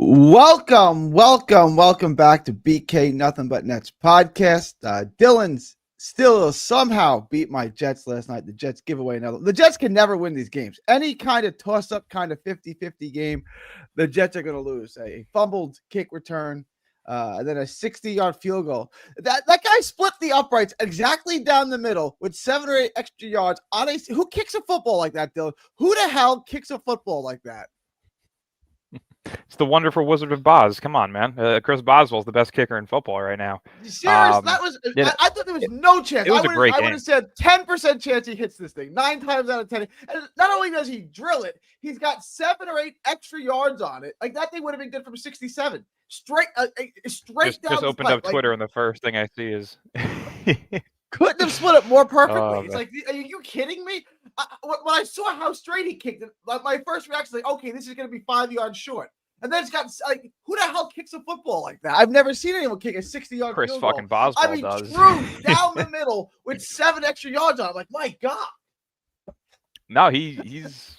Welcome back to BK Nothing But Nets podcast. Dylan's still somehow beat my Jets last night. The Jets give away another. The Jets can never win these games. Any kind of toss-up, kind of 50-50 game, the Jets are going to lose. A fumbled kick return, and then a 60-yard field goal. That guy split the uprights exactly down the middle with 7 or 8 extra yards on a. Who kicks a football like that, Dylan? Who the hell kicks a football like that? It's the wonderful Wizard of Boz. Come on, man. Chris Boswell's the best kicker in football right now. Serious? That was. I thought there was no chance. It was a great game. I would have said 10% chance he hits this thing 9 times out of 10. And not only does he drill it, he's got 7 or 8 extra yards on it. Like that thing would have been good from 67. Straight down. Just opened up Twitter, and the first thing I see is couldn't have split it more perfectly. It's like, are you kidding me? When I saw how straight he kicked it, my first reaction was like, okay, this is going to be 5 yards short. And then it's got like, who the hell kicks a football like that? I've never seen anyone kick a 60-yard Chris field fucking goal. Boswell does. True down the middle with 7 extra yards on. I'm like, my God. No, he's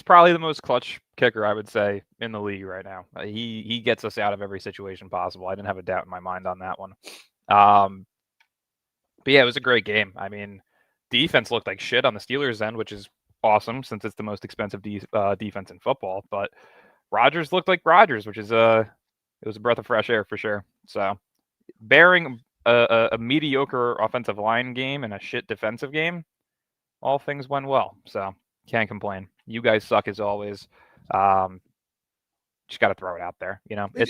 probably the most clutch kicker, I would say, in the league right now. He gets us out of every situation possible. I didn't have a doubt in my mind on that one. But yeah, it was a great game. I mean, defense looked like shit on the Steelers' end, which is awesome since it's the most expensive defense in football. But Rodgers looked like Rodgers, which is it was a breath of fresh air for sure. So, bearing a mediocre offensive line game and a shit defensive game, all things went well. So, can't complain. You guys suck as always. Just got to throw it out there. You know, they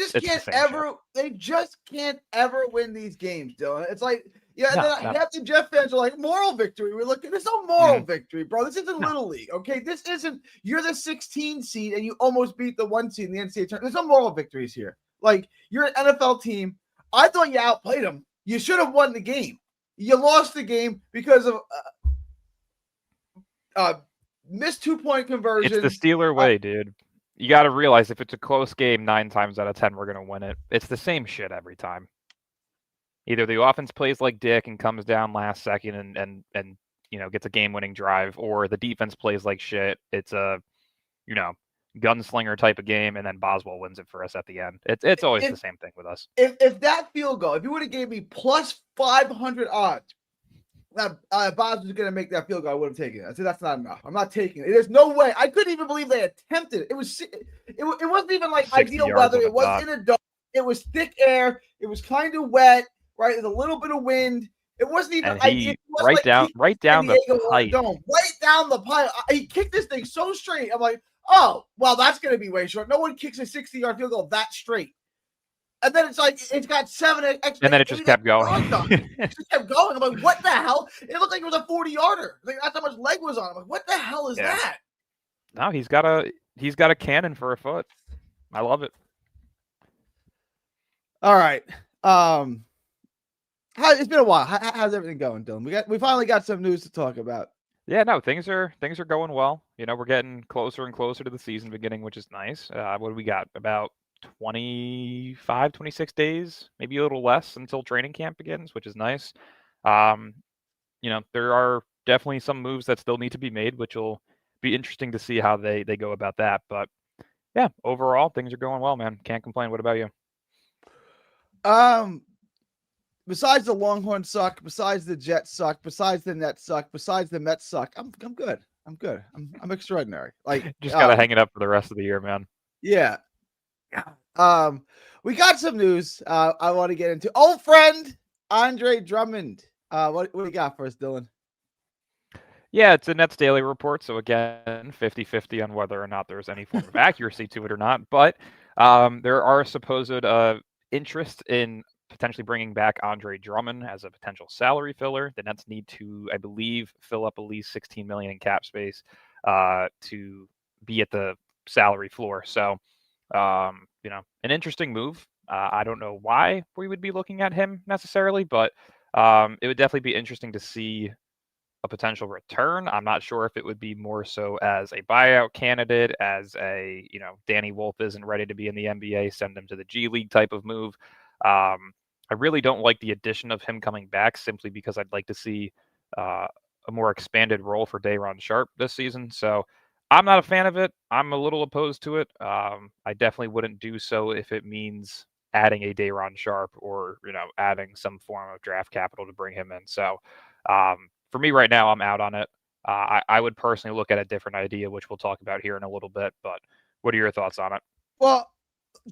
just can't ever win these games, Dylan. It's like, half the Jeff fans are like, moral victory. We're looking, there's no moral victory, bro. This isn't Little League, okay? This isn't, you're the 16 seed and you almost beat the 1 seed in the NCAA tournament. There's no moral victories here. Like, you're an NFL team. I thought you outplayed them. You should have won the game. You lost the game because of missed 2-point conversion. It's the Steeler way, dude. You got to realize if it's a close game, 9 times out of 10, we're going to win it. It's the same shit every time. Either the offense plays like dick and comes down last second and gets a game-winning drive, or the defense plays like shit. It's a, gunslinger type of game, and then Boswell wins it for us at the end. It's always the same thing with us. If that field goal, if you would have gave me plus 500 odds, that Boswell was going to make that field goal, I would have taken it. I said that's not enough. I'm not taking it. There's no way. I couldn't even believe they attempted it. It wasn't even like ideal weather. It wasn't in a dome. It was thick air. It was kind of wet. Right, there's a little bit of wind. It wasn't even right down the pipe. Right down the pipe. He kicked this thing so straight. I'm like, oh, well, that's going to be way short. No one kicks a 60-yard field goal that straight. And then it's like it's got 7 extra. And then it just kept going. It just kept going. I'm like, what the hell? It looked like it was a 40-yarder. Like that's how much leg was on. I'm like, what the hell is that? No, he's got a cannon for a foot. I love it. All right. It's been a while. How's everything going, Dylan? We finally got some news to talk about. Yeah, no, things are going well. We're getting closer and closer to the season beginning, which is nice. What do we got? About 25, 26 days, maybe a little less until training camp begins, which is nice. There are definitely some moves that still need to be made, which will be interesting to see how they go about that. But yeah, overall, things are going well, man. Can't complain. What about you? Besides the Longhorns suck, besides the Jets suck, besides the Nets suck, besides the Mets suck, I'm good. I'm good. I'm extraordinary. Like just gotta hang it up for the rest of the year, man. Yeah. We got some news. I want to get into. Old friend Andre Drummond. What do you got for us, Dylan? Yeah, it's a Nets Daily Report. So again, 50-50 on whether or not there's any form of accuracy to it or not. But there are supposed interest in potentially bringing back Andre Drummond as a potential salary filler. The Nets need to, I believe, fill up at least $16 million in cap space to be at the salary floor. So, an interesting move. I don't know why we would be looking at him necessarily, but it would definitely be interesting to see a potential return. I'm not sure if it would be more so as a buyout candidate, as a, Danny Wolf isn't ready to be in the NBA, send him to the G League type of move. I really don't like the addition of him coming back simply because I'd like to see a more expanded role for Day'Ron Sharpe this season. So I'm not a fan of it. I'm a little opposed to it. I definitely wouldn't do so if it means adding a Day'Ron Sharpe or adding some form of draft capital to bring him in. So for me right now, I'm out on it. I would personally look at a different idea, which we'll talk about here in a little bit. But what are your thoughts on it? Well,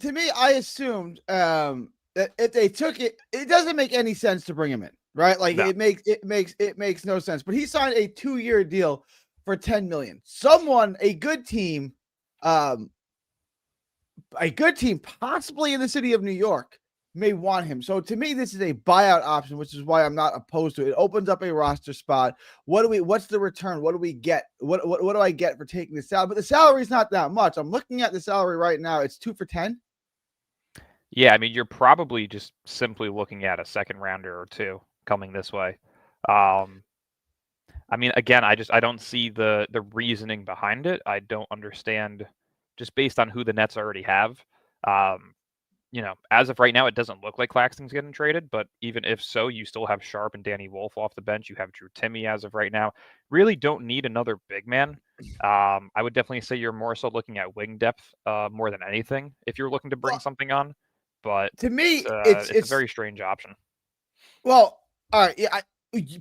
to me, I assumed that if they took it, it doesn't make any sense to bring him in, right? Like No. it makes no sense. But he signed a 2-year deal for $10 million. Someone, a good team, possibly in the city of New York, may want him. So to me, this is a buyout option, which is why I'm not opposed to it. It opens up a roster spot. What's the return? What do we get? What do I get for taking the salary? But the salary is not that much. I'm looking at the salary right now. It's 2 for 10. Yeah, I mean, you're probably just simply looking at a second rounder or two coming this way. I mean, again, I don't see the reasoning behind it. I don't understand, just based on who the Nets already have. As of right now, it doesn't look like Claxton's getting traded, but even if so, you still have Sharpe and Danny Wolf off the bench. You have Drew Timme as of right now. Really don't need another big man. I would definitely say you're more so looking at wing depth more than anything if you're looking to bring something on. But To me, it's a very strange option. Well, all right, yeah,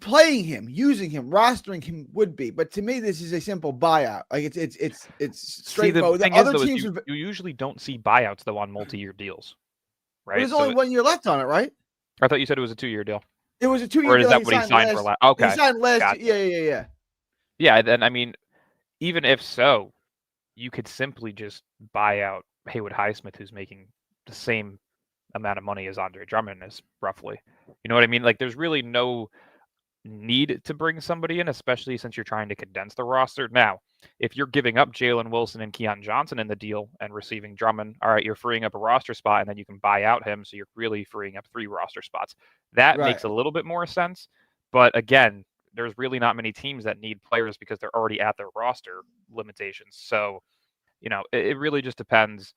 playing him, using him, rostering him would be, but to me, this is a simple buyout. Like it's straightforward. The thing other is, though, teams, you usually don't see buyouts though on multi-year deals, right? There's only 1 year left on it, right? I thought you said it was a 2-year deal. It was a 2-year Or is deal. that what he signed for last? Okay, he signed last. gotcha. Yeah. Yeah, then I mean, even if so, you could simply just buy out Haywood Highsmith, who's making the same amount of money as Andre Drummond is, roughly. You know what I mean? Like, there's really no need to bring somebody in, especially since you're trying to condense the roster. Now, if you're giving up Jalen Wilson and Keon Johnson in the deal and receiving Drummond, all right, you're freeing up a roster spot, and then you can buy out him, so you're really freeing up 3 roster spots. That makes a little bit more sense. But again, there's really not many teams that need players because they're already at their roster limitations. So, it really just depends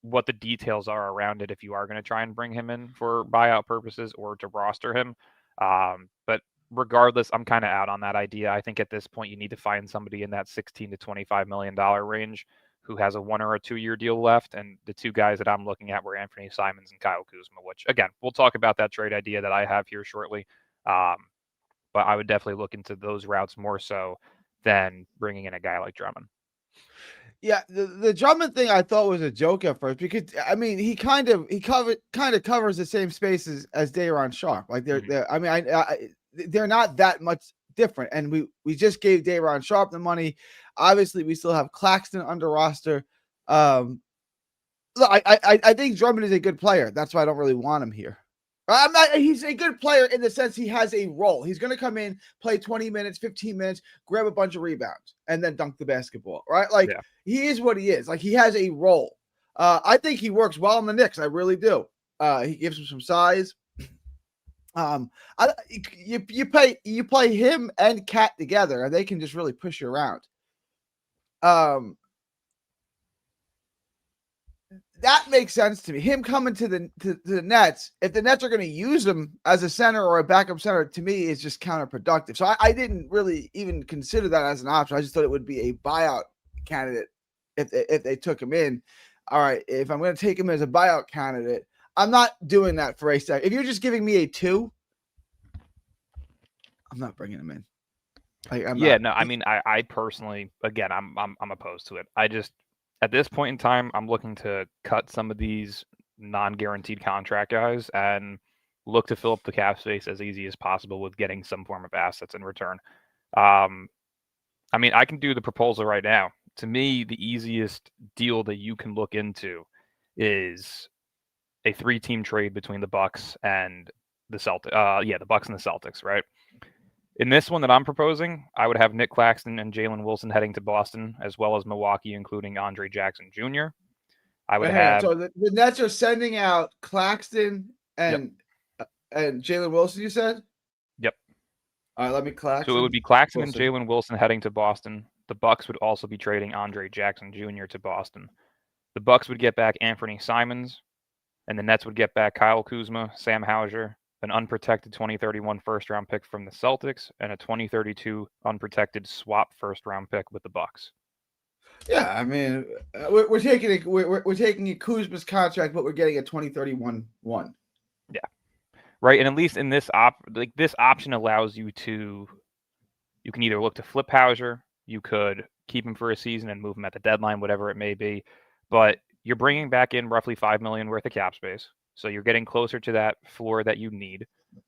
what the details are around it if you are going to try and bring him in for buyout purposes or to roster him. But regardless, I'm kind of out on that idea. I think at this point you need to find somebody in that $16 to $25 million range who has a 1 or a 2-year deal left. And the 2 guys that I'm looking at were Anthony Simons and Kyle Kuzma, which again, we'll talk about that trade idea that I have here shortly. But I would definitely look into those routes more so than bringing in a guy like Drummond. Yeah, the Drummond thing I thought was a joke at first because I mean he kind of covers the same spaces as Day'Ron Sharpe. Like they're not that much different. And we just gave Day'Ron Sharpe the money. Obviously, we still have Claxton under roster. Look, I think Drummond is a good player. That's why I don't really want him here. He's a good player in the sense he has a role. He's going to come in, play 20 minutes, 15 minutes, grab a bunch of rebounds, and then dunk the basketball, right? Like, He is what he is. Like, he has a role. I think he works well in the Knicks. I really do. He gives him some size. You play him and Cat together, and they can just really push you around. That makes sense to me. Him coming to the Nets, if the Nets are going to use him as a center or a backup center, to me is just counterproductive. So I didn't really even consider that as an option. I just thought it would be a buyout candidate if they took him in. All right, if I'm going to take him as a buyout candidate, I'm not doing that for a second. If you're just giving me a 2, I'm not bringing him in. I mean, I personally, again, I'm opposed to it. At this point in time, I'm looking to cut some of these non-guaranteed contract guys and look to fill up the cap space as easy as possible with getting some form of assets in return. I mean, I can do the proposal right now. To me, the easiest deal that you can look into is a 3-team trade between the Bucks and the Celtics. The Bucks and the Celtics, right? In this one that I'm proposing, I would have Nick Claxton and Jalen Wilson heading to Boston, as well as Milwaukee, including Andre Jackson Jr. I would have. So the Nets are sending out Claxton and Jalen Wilson. You said. Yep. All right, let me Claxton. So it would be Claxton and Jalen Wilson heading to Boston. The Bucks would also be trading Andre Jackson Jr. to Boston. The Bucks would get back Anthony Simons, and the Nets would get back Kyle Kuzma, Sam Hauser, an unprotected 2031 first-round pick from the Celtics, and a 2032 unprotected swap first-round pick with the Bucks. Yeah, I mean, we're taking Kuzma's contract, but we're getting a 2031 one. Yeah, right. And at least in this this option allows you to, you can either look to flip Hauser, you could keep him for a season and move him at the deadline, whatever it may be, but you're bringing back in roughly $5 million worth of cap space, so you're getting closer to that floor that you need,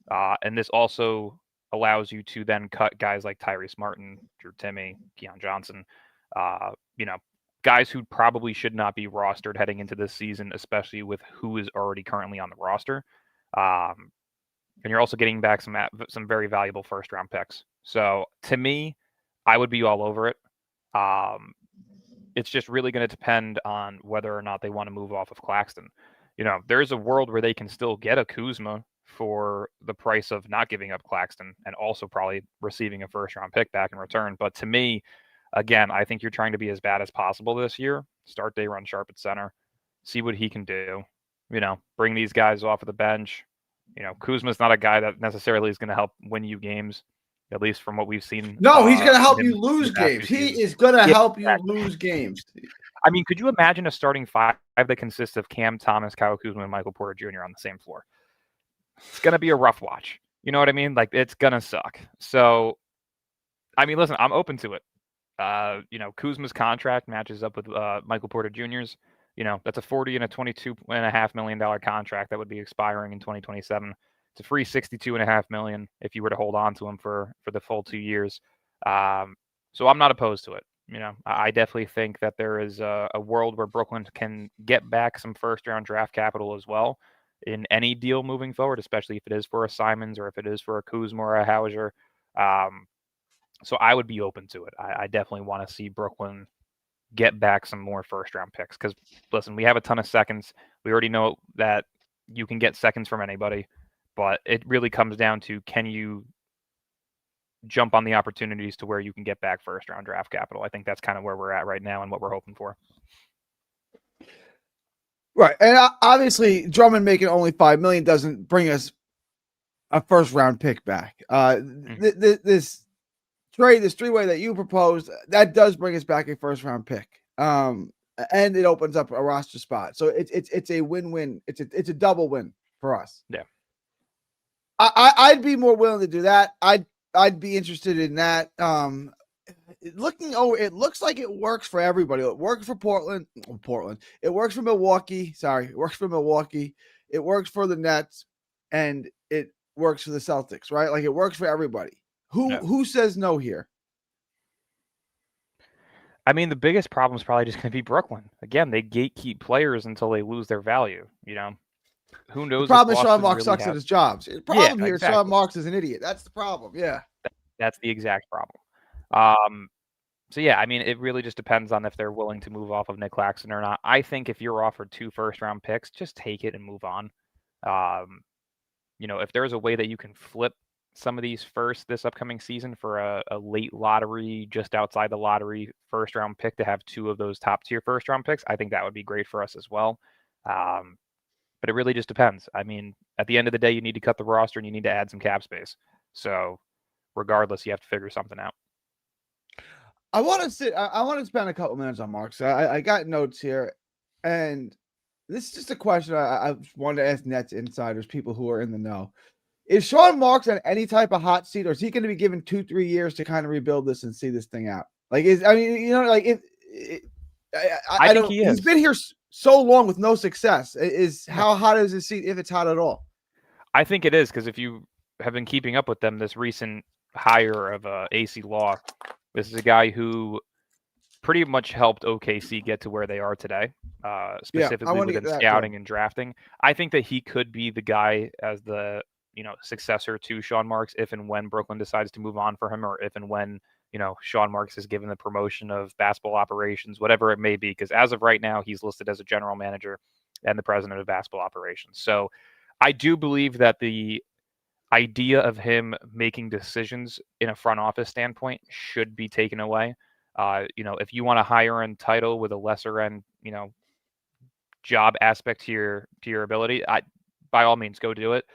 and this also allows you to then cut guys like Tyrese Martin, Drew Timme, Keon Johnson, guys who probably should not be rostered heading into this season, especially with who is already currently on the roster. And you're also getting back some very valuable first-round picks. So to me, I would be all over it. It's just really going to depend on whether or not they want to move off of Claxton. There's a world where they can still get a Kuzma for the price of not giving up Claxton and also probably receiving a first-round pick back in return. But to me, again, I think you're trying to be as bad as possible this year. Start Day'Ron Sharpe at center. See what he can do. Bring these guys off of the bench. Kuzma's not a guy that necessarily is going to help win you games, at least from what we've seen. No, he's going to help you lose games. He is going to help you lose games. I mean, could you imagine a starting five that consists of Cam Thomas, Kyle Kuzma, and Michael Porter Jr. on the same floor? It's going to be a rough watch. You know what I mean? Like, it's going to suck. So, I mean, listen, I'm open to it. Kuzma's contract matches up with Michael Porter Jr.'s. That's a $40 and a $22.5 million contract that would be expiring in 2027. It's a free $62.5 million if you were to hold on to him for the full 2 years. So I'm not opposed to it. I definitely think that there is a world where Brooklyn can get back some first-round draft capital as well in any deal moving forward, especially if it is for a Simons or if it is for a Kuzma or a Hauser. So I would be open to it. I definitely want to see Brooklyn get back some more first-round picks because, listen, we have a ton of seconds. We already know that you can get seconds from anybody, but it really comes down to, can you jump on the opportunities to where you can get back first-round draft capital? I think that's kind of where we're at right now and what we're hoping for. Right, and obviously Drummond making only $5 million doesn't bring us a first-round pick back. This trade, this three-way that you proposed, that does bring us back a first-round pick, and it opens up a roster spot. So it's a win-win. It's a double win for us. Yeah, I'd be more willing to do that. I'd be interested in that. Looking over, it looks like it works for everybody. It works for Portland. It works for Milwaukee. It works for Milwaukee. It works for the Nets, and it works for the Celtics. Right? Like, it works for everybody. Who says no here? I mean, the biggest problem is probably just going to be Brooklyn. Again, they gatekeep players until they lose their value. Who knows? The problem is Sean Marks sucks at his jobs. The problem here is exactly. Sean Marks is an idiot. That's the problem. Yeah. That's the exact problem. So, yeah, I mean, it really just depends on if they're willing to move off of Nick Claxton or not. I think if you're offered 2 first-round picks, just take it and move on. If there's a way that you can flip some of these this upcoming season for a late lottery, just outside the lottery first-round pick to have 2 of those top-tier first-round picks, I think that would be great for us as well. But it really just depends. I mean, at the end of the day, you need to cut the roster and you need to add some cap space. So regardless, you have to figure something out. I want to spend a couple minutes on Marks. I got notes here, and this is just a question I wanted to ask Nets insiders, people who are in the know. Is Sean Marks on any type of hot seat, or is he going to be given 2-3 years to kind of rebuild this and see this thing out? I think he is. He's been here so long with no success. How hot is his seat, if it's hot at all? I think it is, because if you have been keeping up with them, this recent hire of AC Law, this is a guy who pretty much helped OKC get to where they are today, specifically within scouting and drafting. I think that he could be the guy as the successor to Sean Marks if and when Brooklyn decides to move on for him, or if and when Sean Marks is given the promotion of basketball operations, whatever it may be. Because as of right now, he's listed as a general manager and the president of basketball operations. So I do believe that the idea of him making decisions in a front office standpoint should be taken away. If you want a higher end title with a lesser end, job aspect to your ability, by all means, go do it.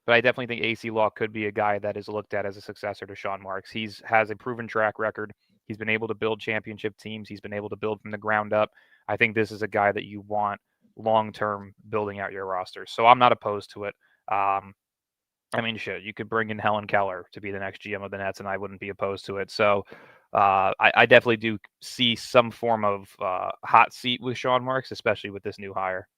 But I definitely think AC Law could be a guy that is looked at as a successor to Sean Marks. Has a proven track record. He's been able to build championship teams. He's been able to build from the ground up. I think this is a guy that you want long-term building out your roster. So I'm not opposed to it. I mean, shit, you could bring in Helen Keller to be the next GM of the Nets, and I wouldn't be opposed to it. So I definitely do see some form of hot seat with Sean Marks, especially with this new hire.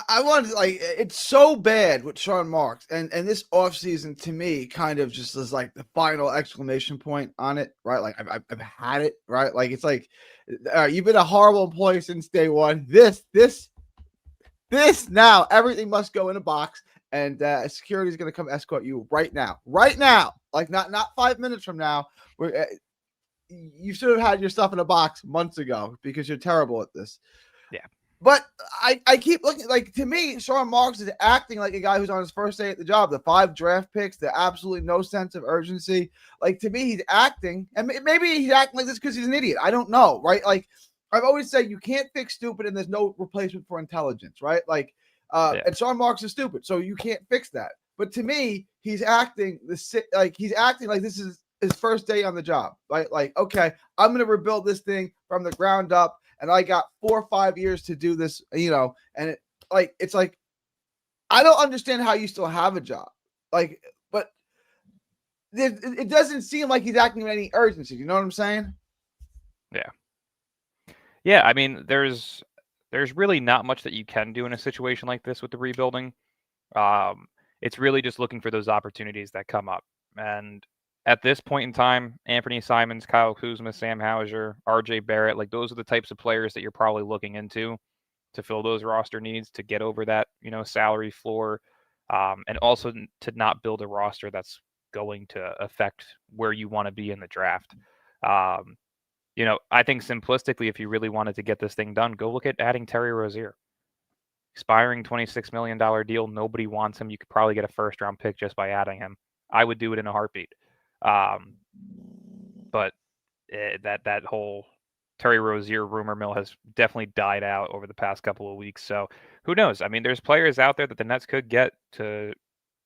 I want to, like, it's so bad with Sean Marks, and this offseason to me kind of just is like the final exclamation point on it, right? Like I've had it, right? Like it's like you've been a horrible employee since day one. This now everything must go in a box, and security is going to come escort you right now, like not 5 minutes from now. Where you should have had your stuff in a box months ago because you're terrible at this. Yeah. But I keep looking, like, to me, Sean Marks is acting like a guy who's on his first day at the job. The 5 draft picks, the absolutely no sense of urgency. Like, to me, he's acting, and maybe he's acting like this because he's an idiot. I don't know, right? Like, I've always said you can't fix stupid, and there's no replacement for intelligence, right? Like, and Sean Marks is stupid, so you can't fix that. But to me, he's acting like this is his first day on the job, right? Like, okay, I'm going to rebuild this thing from the ground up. And I got 4 or 5 years to do this, and it's like, I don't understand how you still have a job. Like, but it doesn't seem like he's acting with any urgency. You know what I'm saying? Yeah. Yeah. I mean, there's really not much that you can do in a situation like this with the rebuilding. It's really just looking for those opportunities that come up. And at this point in time, Anthony Simons, Kyle Kuzma, Sam Hauser, RJ Barrett, like those are the types of players that you're probably looking into to fill those roster needs, to get over that, salary floor, and also to not build a roster that's going to affect where you want to be in the draft. I think simplistically, if you really wanted to get this thing done, go look at adding Terry Rozier. Expiring $26 million deal. Nobody wants him. You could probably get a first-round pick just by adding him. I would do it in a heartbeat. But that whole Terry Rozier rumor mill has definitely died out over the past couple of weeks. So who knows? I mean, there's players out there that the Nets could get to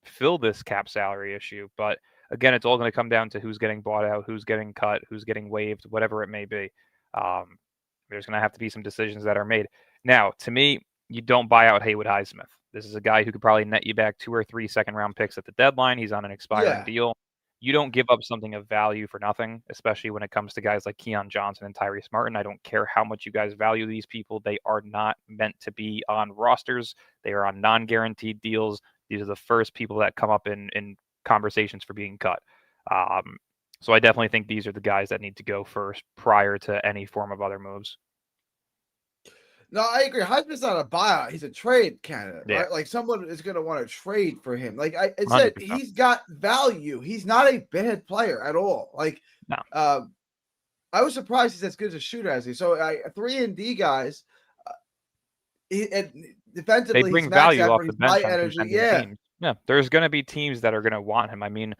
fill this cap salary issue. But again, it's all going to come down to who's getting bought out, who's getting cut, who's getting waived, whatever it may be. There's going to have to be some decisions that are made. Now, to me, you don't buy out Haywood Highsmith. This is a guy who could probably net you back 2 or 3 second-round picks at the deadline. He's on an expiring deal. You don't give up something of value for nothing, especially when it comes to guys like Keon Johnson and Tyrese Martin. I don't care how much you guys value these people. They are not meant to be on rosters. They are on non-guaranteed deals. These are the first people that come up in conversations for being cut. So I definitely think these are the guys that need to go first prior to any form of other moves. No, I agree. Highsmith's not a buyout. He's a trade candidate, right? Like someone is going to want to trade for him. Like I said, 100%. He's got value. He's not a bad player at all. Like, no. I was surprised he's as good as a shooter as he. So 3-and-D guys, defensively, they bring value off the bench on energy. Teams. Yeah, there's going to be teams that are going to want him. I mean,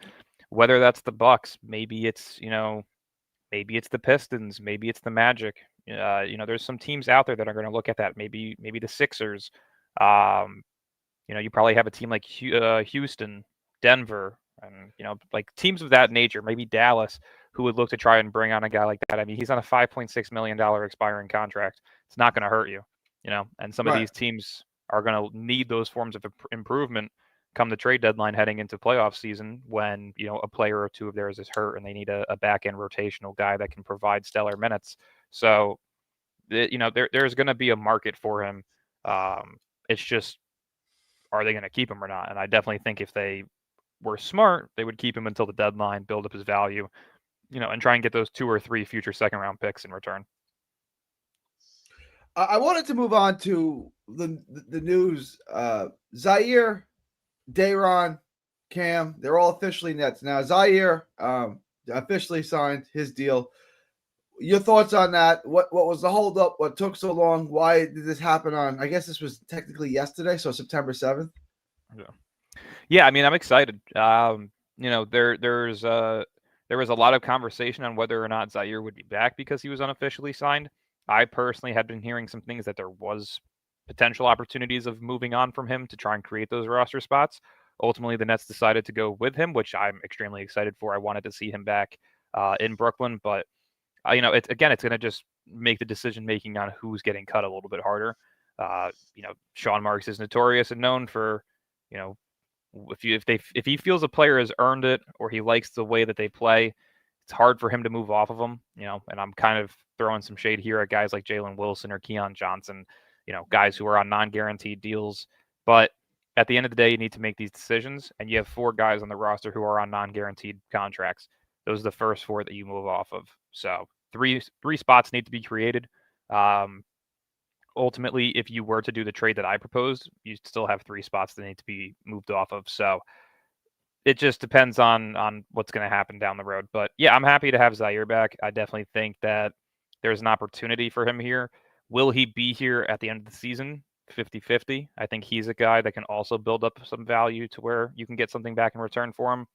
whether that's the Bucks, maybe it's the Pistons, maybe it's the Magic. There's some teams out there that are going to look at that. Maybe the Sixers. You probably have a team like Houston, Denver, and like teams of that nature. Maybe Dallas, who would look to try and bring on a guy like that. I mean, he's on a $5.6 million expiring contract. It's not going to hurt you, And some of these teams are going to need those forms of improvement come the trade deadline heading into playoff season when, a player or two of theirs is hurt and they need a back-end rotational guy that can provide stellar minutes. So, there's going to be a market for him. It's just, are they going to keep him or not? And I definitely think if they were smart, they would keep him until the deadline, build up his value, and try and get those 2 or 3 future second-round picks in return. I wanted to move on to the news. Zaire, Day'Ron, Cam, they're all officially Nets. Now, Zaire officially signed his deal. Your thoughts on that? What was the holdup? What took so long? Why did this happen on, I guess this was technically yesterday, so September 7th? Yeah, I mean, I'm excited. There was a lot of conversation on whether or not Zaire would be back because he was unofficially signed. I personally had been hearing some things that there was potential opportunities of moving on from him to try and create those roster spots. Ultimately, the Nets decided to go with him, which I'm extremely excited for. I wanted to see him back in Brooklyn, but it's going to just make the decision making on who's getting cut a little bit harder. Sean Marks is notorious and known for, if he feels a player has earned it or he likes the way that they play, it's hard for him to move off of them. And I'm kind of throwing some shade here at guys like Jalen Wilson or Keon Johnson, guys who are on non-guaranteed deals. But at the end of the day, you need to make these decisions, and you have 4 guys on the roster who are on non-guaranteed contracts. Those are the first 4 that you move off of. So three spots need to be created. Ultimately, if you were to do the trade that I proposed, you still have 3 spots that need to be moved off of. So it just depends on what's going to happen down the road. But yeah, I'm happy to have Zaire back. I definitely think that there's an opportunity for him here. Will he be here at the end of the season? 50-50. I think he's a guy that can also build up some value to where you can get something back in return for him.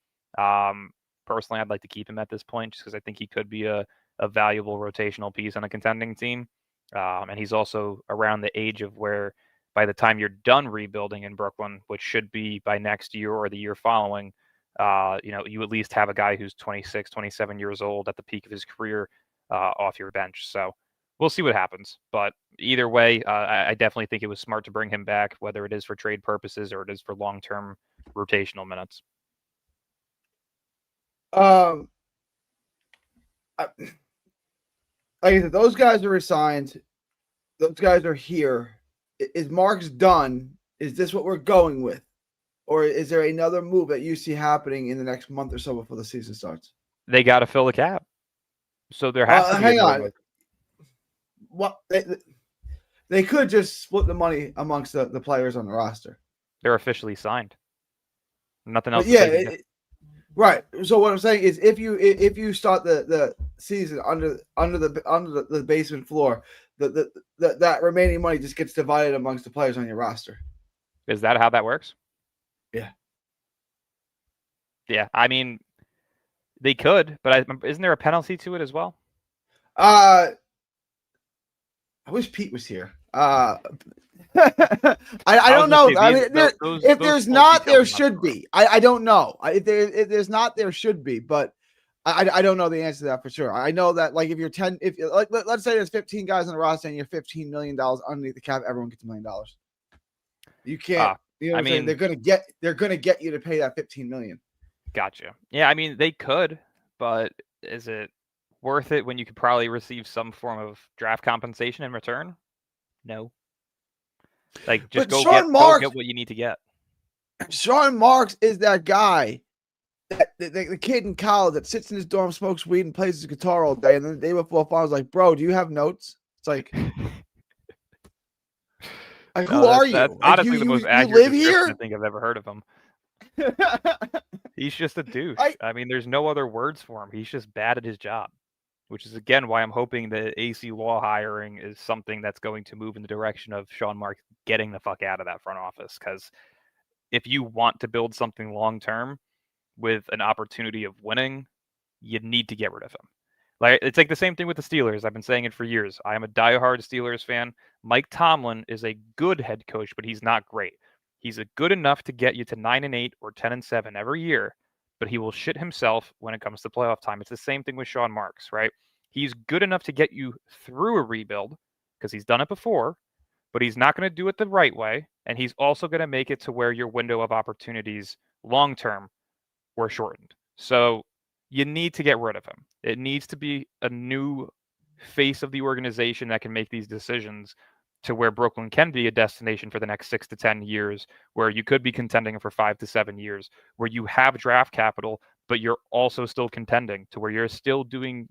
Personally, I'd like to keep him at this point just because I think he could be a valuable rotational piece on a contending team. And he's also around the age of where by the time you're done rebuilding in Brooklyn, which should be by next year or the year following, you at least have a guy who's 26, 27 years old at the peak of his career off your bench. So we'll see what happens. But either way, I definitely think it was smart to bring him back, whether it is for trade purposes or it is for long-term rotational minutes. Like I said, those guys are resigned. Those guys are here. Is Marks done? Is this what we're going with? Or is there another move that you see happening in the next month or so before the season starts? They got to fill the cap. So there has to be hang on. What they could just split the money amongst the players on the roster. They're officially signed. Nothing else. Yeah, right. So what I'm saying is, if you start the season under the basement floor, that remaining money just gets divided amongst the players on your roster. Is that how that works? Yeah. Yeah. I mean, they could, but isn't there a penalty to it as well? I wish Pete was here. I don't know. I mean, if there's not, there should be. I don't know. If there's not, there should be. But I don't know the answer to that for sure. I know that like if you're 10, let's say there's 15 guys on the roster and you're $15 million underneath the cap, everyone gets $1 million. You can't. I mean, they're gonna get you to pay that $15 million. Gotcha. Yeah, I mean they could, but is it worth it when you could probably receive some form of draft compensation in return? No. Like just go get what you need to get. Sean Marks is that guy, the kid in college that sits in his dorm, smokes weed, and plays his guitar all day. And then the day before fall, I was like, "Bro, do you have notes?" It's like, who are you? That's like, honestly the most accurate description I think I've ever heard of him. He's just a douche. I mean, there's no other words for him. He's just bad at his job, which is, again, why I'm hoping that AC Law hiring is something that's going to move in the direction of Sean Marks getting the fuck out of that front office. Because if you want to build something long-term with an opportunity of winning, you need to get rid of him. Like it's like the same thing with the Steelers. I've been saying it for years. I am a diehard Steelers fan. Mike Tomlin is a good head coach, but he's not great. He's good enough to get you to 9-8 or 10-7 every year, but he will shit himself when it comes to playoff time. It's the same thing with Sean Marks, right? He's good enough to get you through a rebuild because he's done it before, but he's not going to do it the right way. And he's also going to make it to where your window of opportunities long-term were shortened. So you need to get rid of him. It needs to be a new face of the organization that can make these decisions to where Brooklyn can be a destination for the next 6 to 10 years, where you could be contending for 5 to 7 years, where you have draft capital, but you're also still contending to where you're still doing,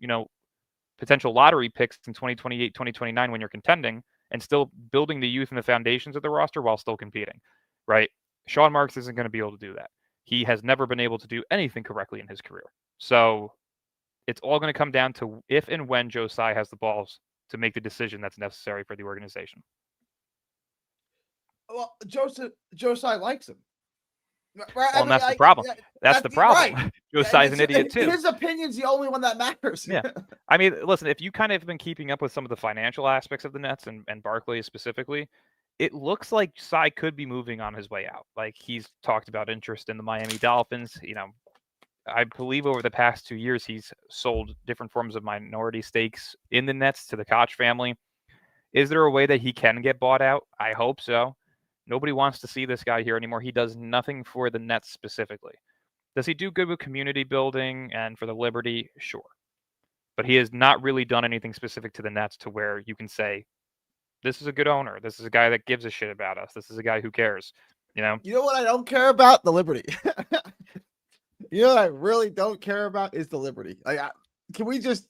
potential lottery picks in 2028, 2029 when you're contending and still building the youth and the foundations of the roster while still competing, right? Sean Marks isn't going to be able to do that. He has never been able to do anything correctly in his career. So it's all going to come down to if and when Joe Tsai has the balls to make the decision that's necessary for the organization. Well, Joe Tsai likes him. Right? Well, that's the problem. That's the problem. Right. Joe Tsai's an idiot too. His opinion's the only one that matters. Yeah. I mean, listen, if you kind of have been keeping up with some of the financial aspects of the Nets and Barkley specifically, it looks like Cy could be moving on his way out. Like, he's talked about interest in the Miami Dolphins. I believe over the past 2 years, he's sold different forms of minority stakes in the Nets to the Koch family. Is there a way that he can get bought out? I hope so. Nobody wants to see this guy here anymore. He does nothing for the Nets specifically. Does he do good with community building and for the Liberty? Sure. But he has not really done anything specific to the Nets to where you can say, this is a good owner. This is a guy that gives a shit about us. This is a guy who cares. You know what I don't care about? The Liberty. You know what I really don't care about is the Liberty. Like, can we just?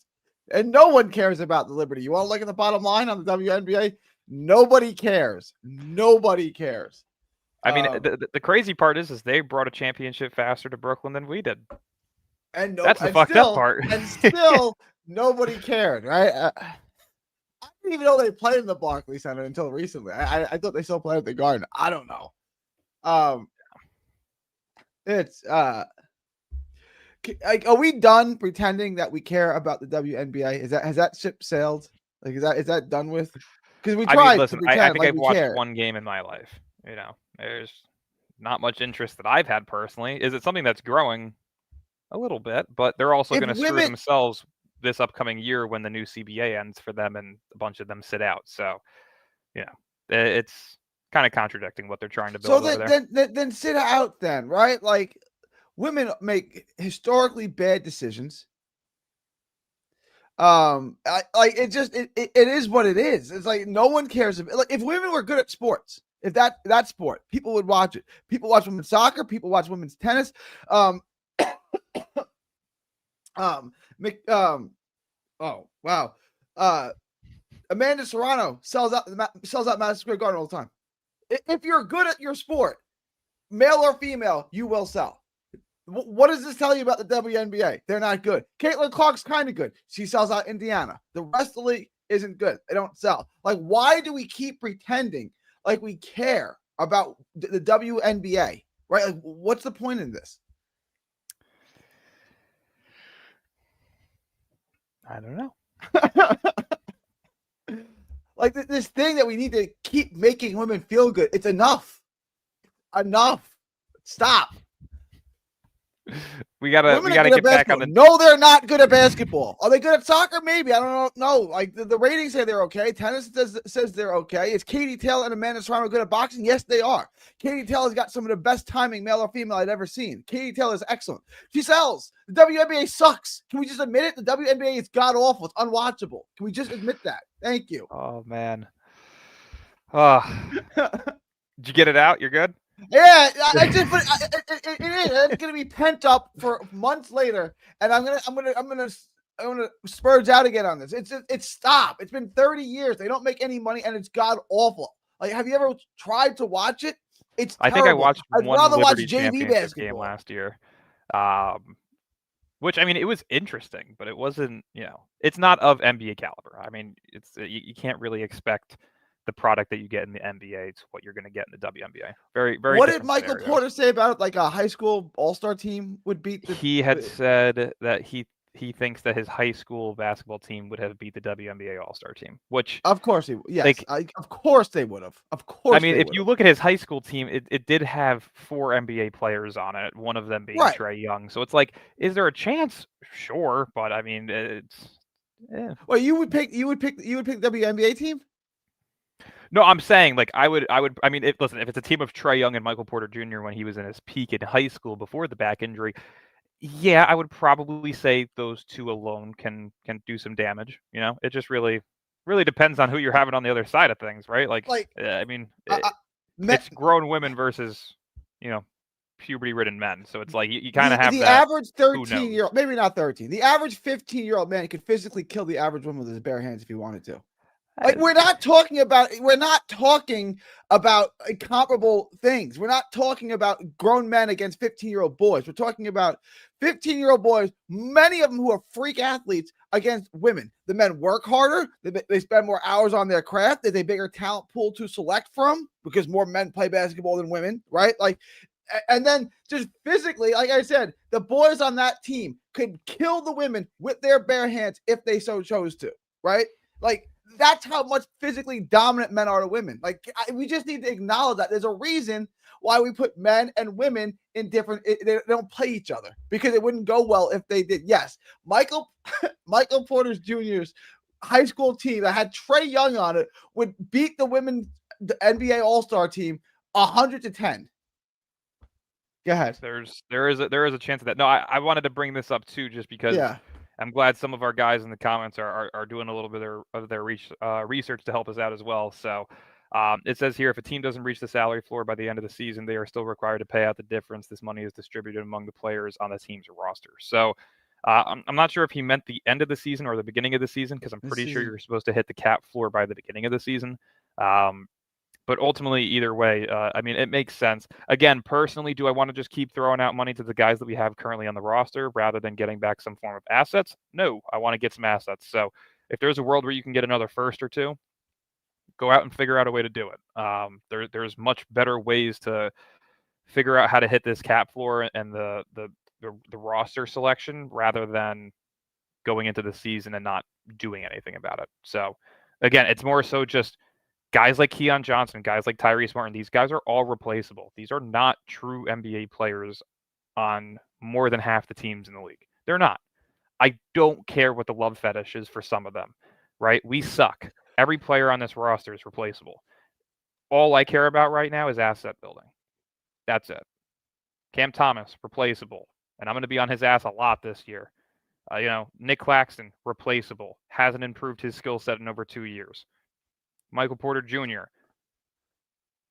And no one cares about the Liberty. You want to look at the bottom line on the WNBA? Nobody cares. Nobody cares. I mean, the crazy part is they brought a championship faster to Brooklyn than we did. And that's the fucked up part. And still, nobody cared, right? I didn't even know they played in the Barclays Center until recently. I thought they still played at the Garden. I don't know. It's like, are we done pretending that we care about the WNBA? Has that ship sailed? Like, is that done with? Because we tried. I mean, listen, to pretend I think like I've watched care. one game in my life. There's not much interest that I've had personally. Is it something that's growing a little bit? But they're also going to screw themselves this upcoming year when the new CBA ends for them and a bunch of them sit out. So, it's kind of contradicting what they're trying to build over there. Then sit out then, right? Like, women make historically bad decisions. It is what it is. It's like no one cares. Like, if women were good at sports, if that sport, people would watch it. People watch women's soccer. People watch women's tennis. Oh wow. Amanda Serrano sells out Madison Square Garden all the time. If you're good at your sport, male or female, you will sell. What does this tell you about the WNBA? They're not good. Caitlin Clark's kind of good. She sells out Indiana. The rest of the league isn't good. They don't sell. Like, why do we keep pretending like we care about the WNBA? Right? Like, what's the point in this? I don't know. Like, this thing that we need to keep making women feel good. It's enough. Stop. We gotta get back on the. No, they're not good at basketball. Are they good at soccer? Maybe. I don't know. Like, the ratings say they're okay. Tennis says they're okay. Is Katie Taylor and Amanda Serrano good at boxing? Yes, they are. Katie Taylor's got some of the best timing, male or female, I'd ever seen. Katie Taylor is excellent. She sells. The WNBA sucks. Can we just admit it? The WNBA is god awful. It's unwatchable. Can we just admit that? Thank you. Oh man. Did you get it out? You're good. Yeah, it's gonna be pent up for months later, and I'm gonna spurge out again on this. It's stop. It's been 30 years. They don't make any money, and it's god awful. Like, have you ever tried to watch it? It's terrible. I think I watched I'd one rather watch Liberty JV basketball game last year, which, I mean, it was interesting, but it wasn't. It's not of NBA caliber. I mean, it's you can't really expect the product that you get in the NBA to what you're going to get in the WNBA. Very, very. What did Michael Porter say about it? Like, a high school all-star team would beat the. He had said that he thinks that his high school basketball team would have beat the WNBA all-star team, which of course of course they would have. Of course. I mean, if you look at his high school team, it did have 4 NBA players on it, one of them being Trae Young. So it's like, is there a chance? Sure, but I mean, it's. Yeah. Well, you would pick the WNBA team? No, I'm saying, like, I would. I mean, if it's a team of Trae Young and Michael Porter Jr. when he was in his peak in high school before the back injury, yeah, I would probably say those two alone can do some damage. It just really depends on who you're having on the other side of things, right? I mean, it's grown women versus puberty-ridden men, so it's like you kind of have the average 13-year-old, maybe not 13. The average 15-year-old man could physically kill the average woman with his bare hands if he wanted to. Like, we're not talking about comparable things. We're not talking about grown men against 15-year-old boys. We're talking about 15-year-old boys, many of them who are freak athletes, against women. The men work harder. They spend more hours on their craft. There's a bigger talent pool to select from because more men play basketball than women, right? Like, and then just physically, like I said, the boys on that team could kill the women with their bare hands if they so chose to, right? Like, that's how much physically dominant men are to women. Like, we just need to acknowledge that there's a reason why we put men and women in different. They don't play each other because it wouldn't go well if they did. Yes, Michael Porter Jr.'s high school team that had Trae Young on it would beat the NBA All-Star team 100-10. Go ahead. There is a chance of that. No, I wanted to bring this up too, just because I'm glad some of our guys in the comments are doing a little bit of their research to help us out as well. So it says here, if a team doesn't reach the salary floor by the end of the season, they are still required to pay out the difference. This money is distributed among the players on the team's roster. So I'm not sure if he meant the end of the season or the beginning of the season, because I'm pretty sure you're supposed to hit the cap floor by the beginning of the season. But ultimately, either way, I mean, it makes sense. Again, personally, do I want to just keep throwing out money to the guys that we have currently on the roster rather than getting back some form of assets? No, I want to get some assets. So if there's a world where you can get another first or two, go out and figure out a way to do it. There's much better ways to figure out how to hit this cap floor and the roster selection rather than going into the season and not doing anything about it. So again, it's more so just guys like Keon Johnson, guys like Tyrese Martin, these guys are all replaceable. These are not true NBA players on more than half the teams in the league. They're not. I don't care what the love fetish is for some of them, right? We suck. Every player on this roster is replaceable. All I care about right now is asset building. That's it. Cam Thomas, replaceable. And I'm going to be on his ass a lot this year. Nick Claxton, replaceable. Hasn't improved his skill set in over 2 years. Michael Porter Jr.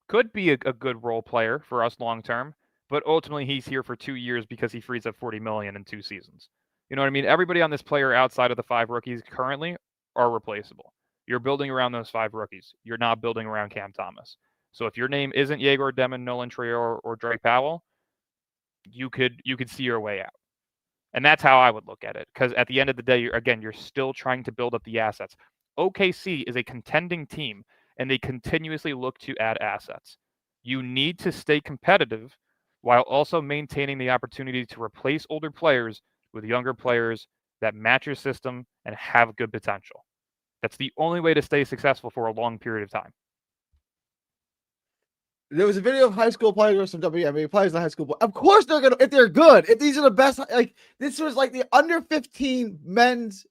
could be a good role player for us long term, but ultimately he's here for 2 years because he frees up $40 million in 2 seasons. You know what I mean? Everybody on this player outside of the 5 rookies currently are replaceable. You're building around those 5 rookies. You're not building around Cam Thomas. So if your name isn't Yegor Demon, Nolan Trier, or Drake Powell, you could see your way out. And that's how I would look at it. Because at the end of the day, you're still trying to build up the assets. OKC is a contending team, and they continuously look to add assets. You need to stay competitive while also maintaining the opportunity to replace older players with younger players that match your system and have good potential. That's the only way to stay successful for a long period of time. There was a video of high school players or some WNBA players in high school. Of course they're going to, if they're good, if these are the best, like this was like the under 15 men's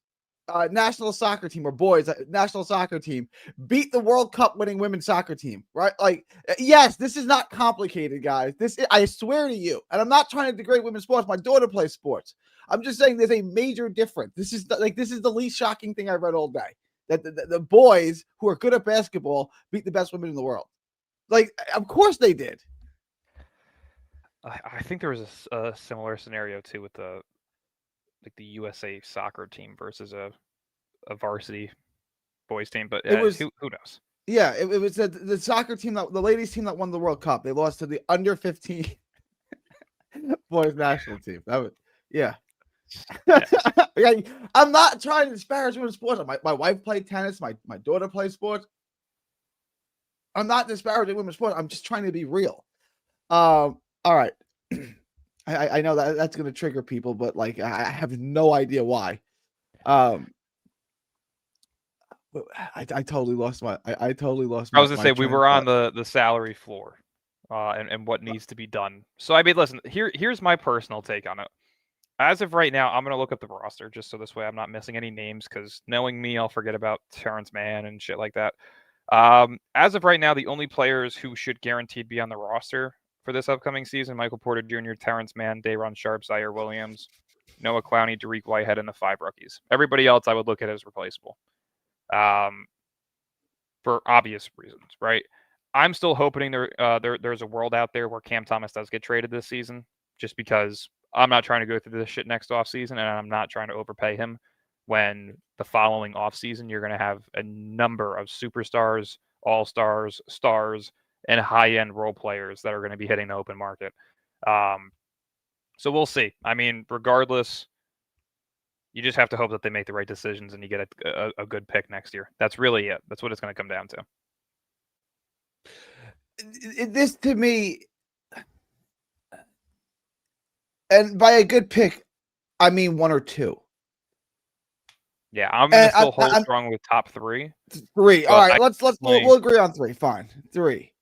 national soccer team or boys national soccer team beat the World Cup winning women's soccer team, right? Like, yes, this is not complicated, guys. I swear to you, and I'm not trying to degrade women's sports. My daughter plays sports. I'm just saying there's a major difference. This is the least shocking thing I've read all day. That the boys who are good at basketball beat the best women in the world. Like, of course they did. I think there was a similar scenario too with the USA soccer team versus a varsity boys team, but who knows? Yeah, it was the soccer team, the ladies team that won the World Cup. They lost to the under 15 boys national team. That was yeah. I'm not trying to disparage women's sports. My wife played tennis. My daughter plays sports. I'm not disparaging women's sports. I'm just trying to be real. All right. I know that's going to trigger people, but like I have no idea why. I totally lost my. I totally lost. I was gonna say we were on the salary floor, and what needs to be done. So I mean, listen. Here's my personal take on it. As of right now, I'm gonna look up the roster just so this way I'm not missing any names. Because knowing me, I'll forget about Terrence Mann and shit like that. As of right now, the only players who should guaranteed be on the roster for this upcoming season: Michael Porter Jr., Terrence Mann, Day'Ron Sharpe, Zaire Williams, Noah Clowney, Dariq Whitehead, and the 5 rookies. Everybody else I would look at as replaceable. For obvious reasons, right? I'm still hoping there's a world out there where Cam Thomas does get traded this season, just because I'm not trying to go through this shit next offseason, and I'm not trying to overpay him when the following offseason you're going to have a number of superstars, all-stars, stars, and high-end role players that are going to be hitting the open market. So we'll see. I mean, regardless, you just have to hope that they make the right decisions and you get a good pick next year. That's really it. That's what it's going to come down to. This, to me, and by a good pick, I mean 1 or 2. Yeah, I'm gonna And still hold I'm strong with top 3. 3. All But right, I we'll agree on 3. Fine, 3.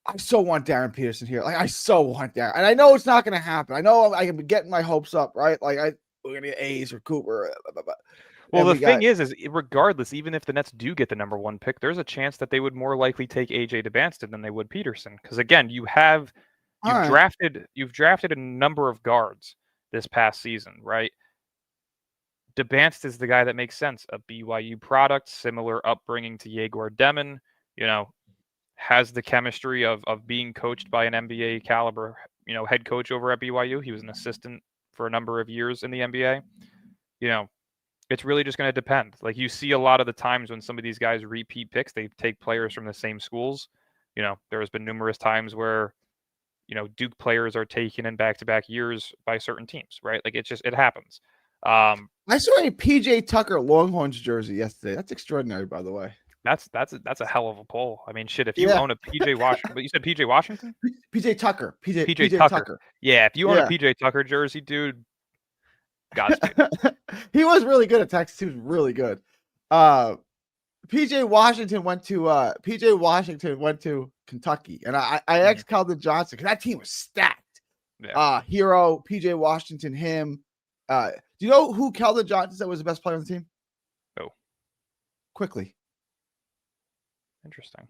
I so want Darren Peterson here. Like I so want Darren, and I know it's not going to happen. I know I can be getting my hopes up, right? Like we're going to get A's or Cooper. Well, the thing is regardless, even if the Nets do get the number 1 pick, there's a chance that they would more likely take AJ DeBanston than they would Peterson. Because again, you've drafted a number of guards this past season, right? DeBanston is the guy that makes sense. A BYU product, similar upbringing to Yegor Demon, has the chemistry of being coached by an NBA caliber, head coach over at BYU. He was an assistant for a number of years in the NBA. It's really just going to depend. Like you see a lot of the times when some of these guys repeat picks, they take players from the same schools. There has been numerous times where, Duke players are taken in back-to-back years by certain teams, right? Like it happens. I saw a PJ Tucker Longhorns jersey yesterday. That's extraordinary, by the way. That's a hell of a pull. I mean, shit. If you own a PJ Washington, but you said PJ Washington, PJ Tucker, PJ Tucker. Yeah, if you own a PJ Tucker jersey, dude, Godspeed. He was really good at Texas. He was really good. PJ Washington went to Kentucky, and I asked Keldon Johnson because that team was stacked. Yeah. Hero, PJ Washington, him. Do you know who Keldon Johnson said was the best player on the team? Oh, Quickly. Interesting.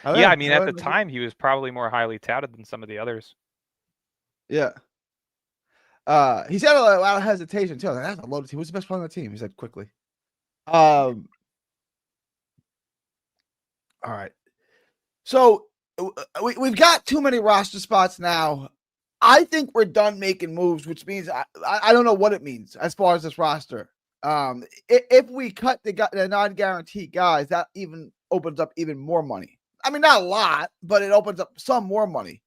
Yeah, I mean, at the time, he was probably more highly touted than some of the others. Yeah. He said a lot of hesitation too. That's a loaded team. Who's the best player on the team? He said quickly. All right. So we've got too many roster spots now. I think we're done making moves, which means I don't know what it means as far as this roster. If we cut the non-guaranteed guys, that even opens up even more money. I mean, not a lot, but it opens up some more money.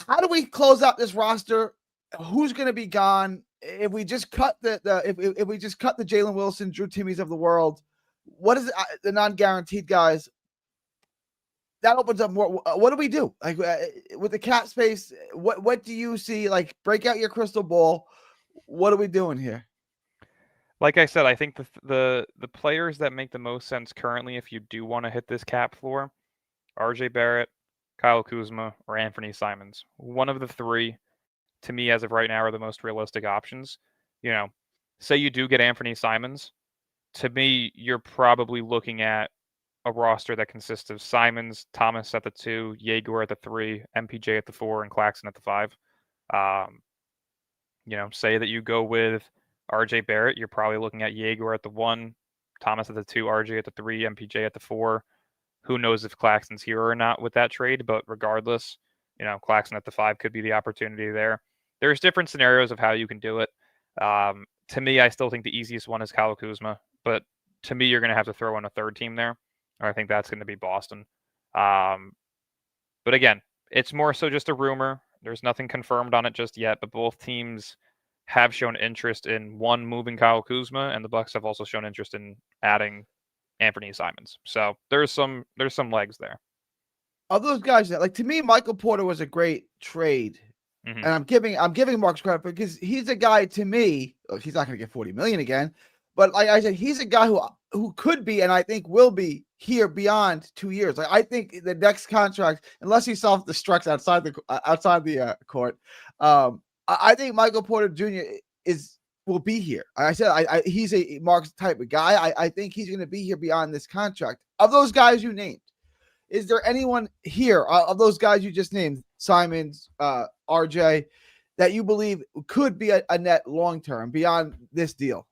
How do we close out this roster? Who's going to be gone? If we just cut if we just cut the Jalen Wilson, Drew Timmeys of the world, what is the non-guaranteed guys? That opens up more. What do we do? Like with the cap space, what do you see? Like break out your crystal ball. What are we doing here? Like I said, I think the players that make the most sense currently, if you do want to hit this cap floor, RJ Barrett, Kyle Kuzma, or Anthony Simons. One of the 3, to me, as of right now, are the most realistic options. Say you do get Anthony Simons, to me, you're probably looking at a roster that consists of Simons, Thomas at the 2, Yegor at the 3, MPJ at the 4, and Claxton at the 5. Say that you go with RJ Barrett, you're probably looking at Yegor at the 1, Thomas at the 2, RJ at the 3, MPJ at the 4. Who knows if Claxton's here or not with that trade, but regardless, Claxton at the 5 could be the opportunity there. There's different scenarios of how you can do it. To me, I still think the easiest one is Kyle Kuzma, but to me, you're going to have to throw in a third team there. I think that's going to be Boston. But again, it's more so just a rumor. There's nothing confirmed on it just yet, but both teams have shown interest in one, moving Kyle Kuzma, and the Bucks have also shown interest in adding Anthony Simons. So there's some legs there. Of those guys that, like, to me, Michael Porter was a great trade. Mm-hmm. And I'm giving Marks credit because he's a guy, to me, he's not going to get $40 million again, but like I said, he's a guy who could be, and I think will be here beyond 2 years. Like I think the next contract, unless he self-destructs outside the court, I think Michael Porter Jr. will be here. I said he's a Marks type of guy. I think he's going to be here beyond this contract. Of those guys you named, is there anyone here of those guys you just named, Simons, RJ, that you believe could be a net long term beyond this deal?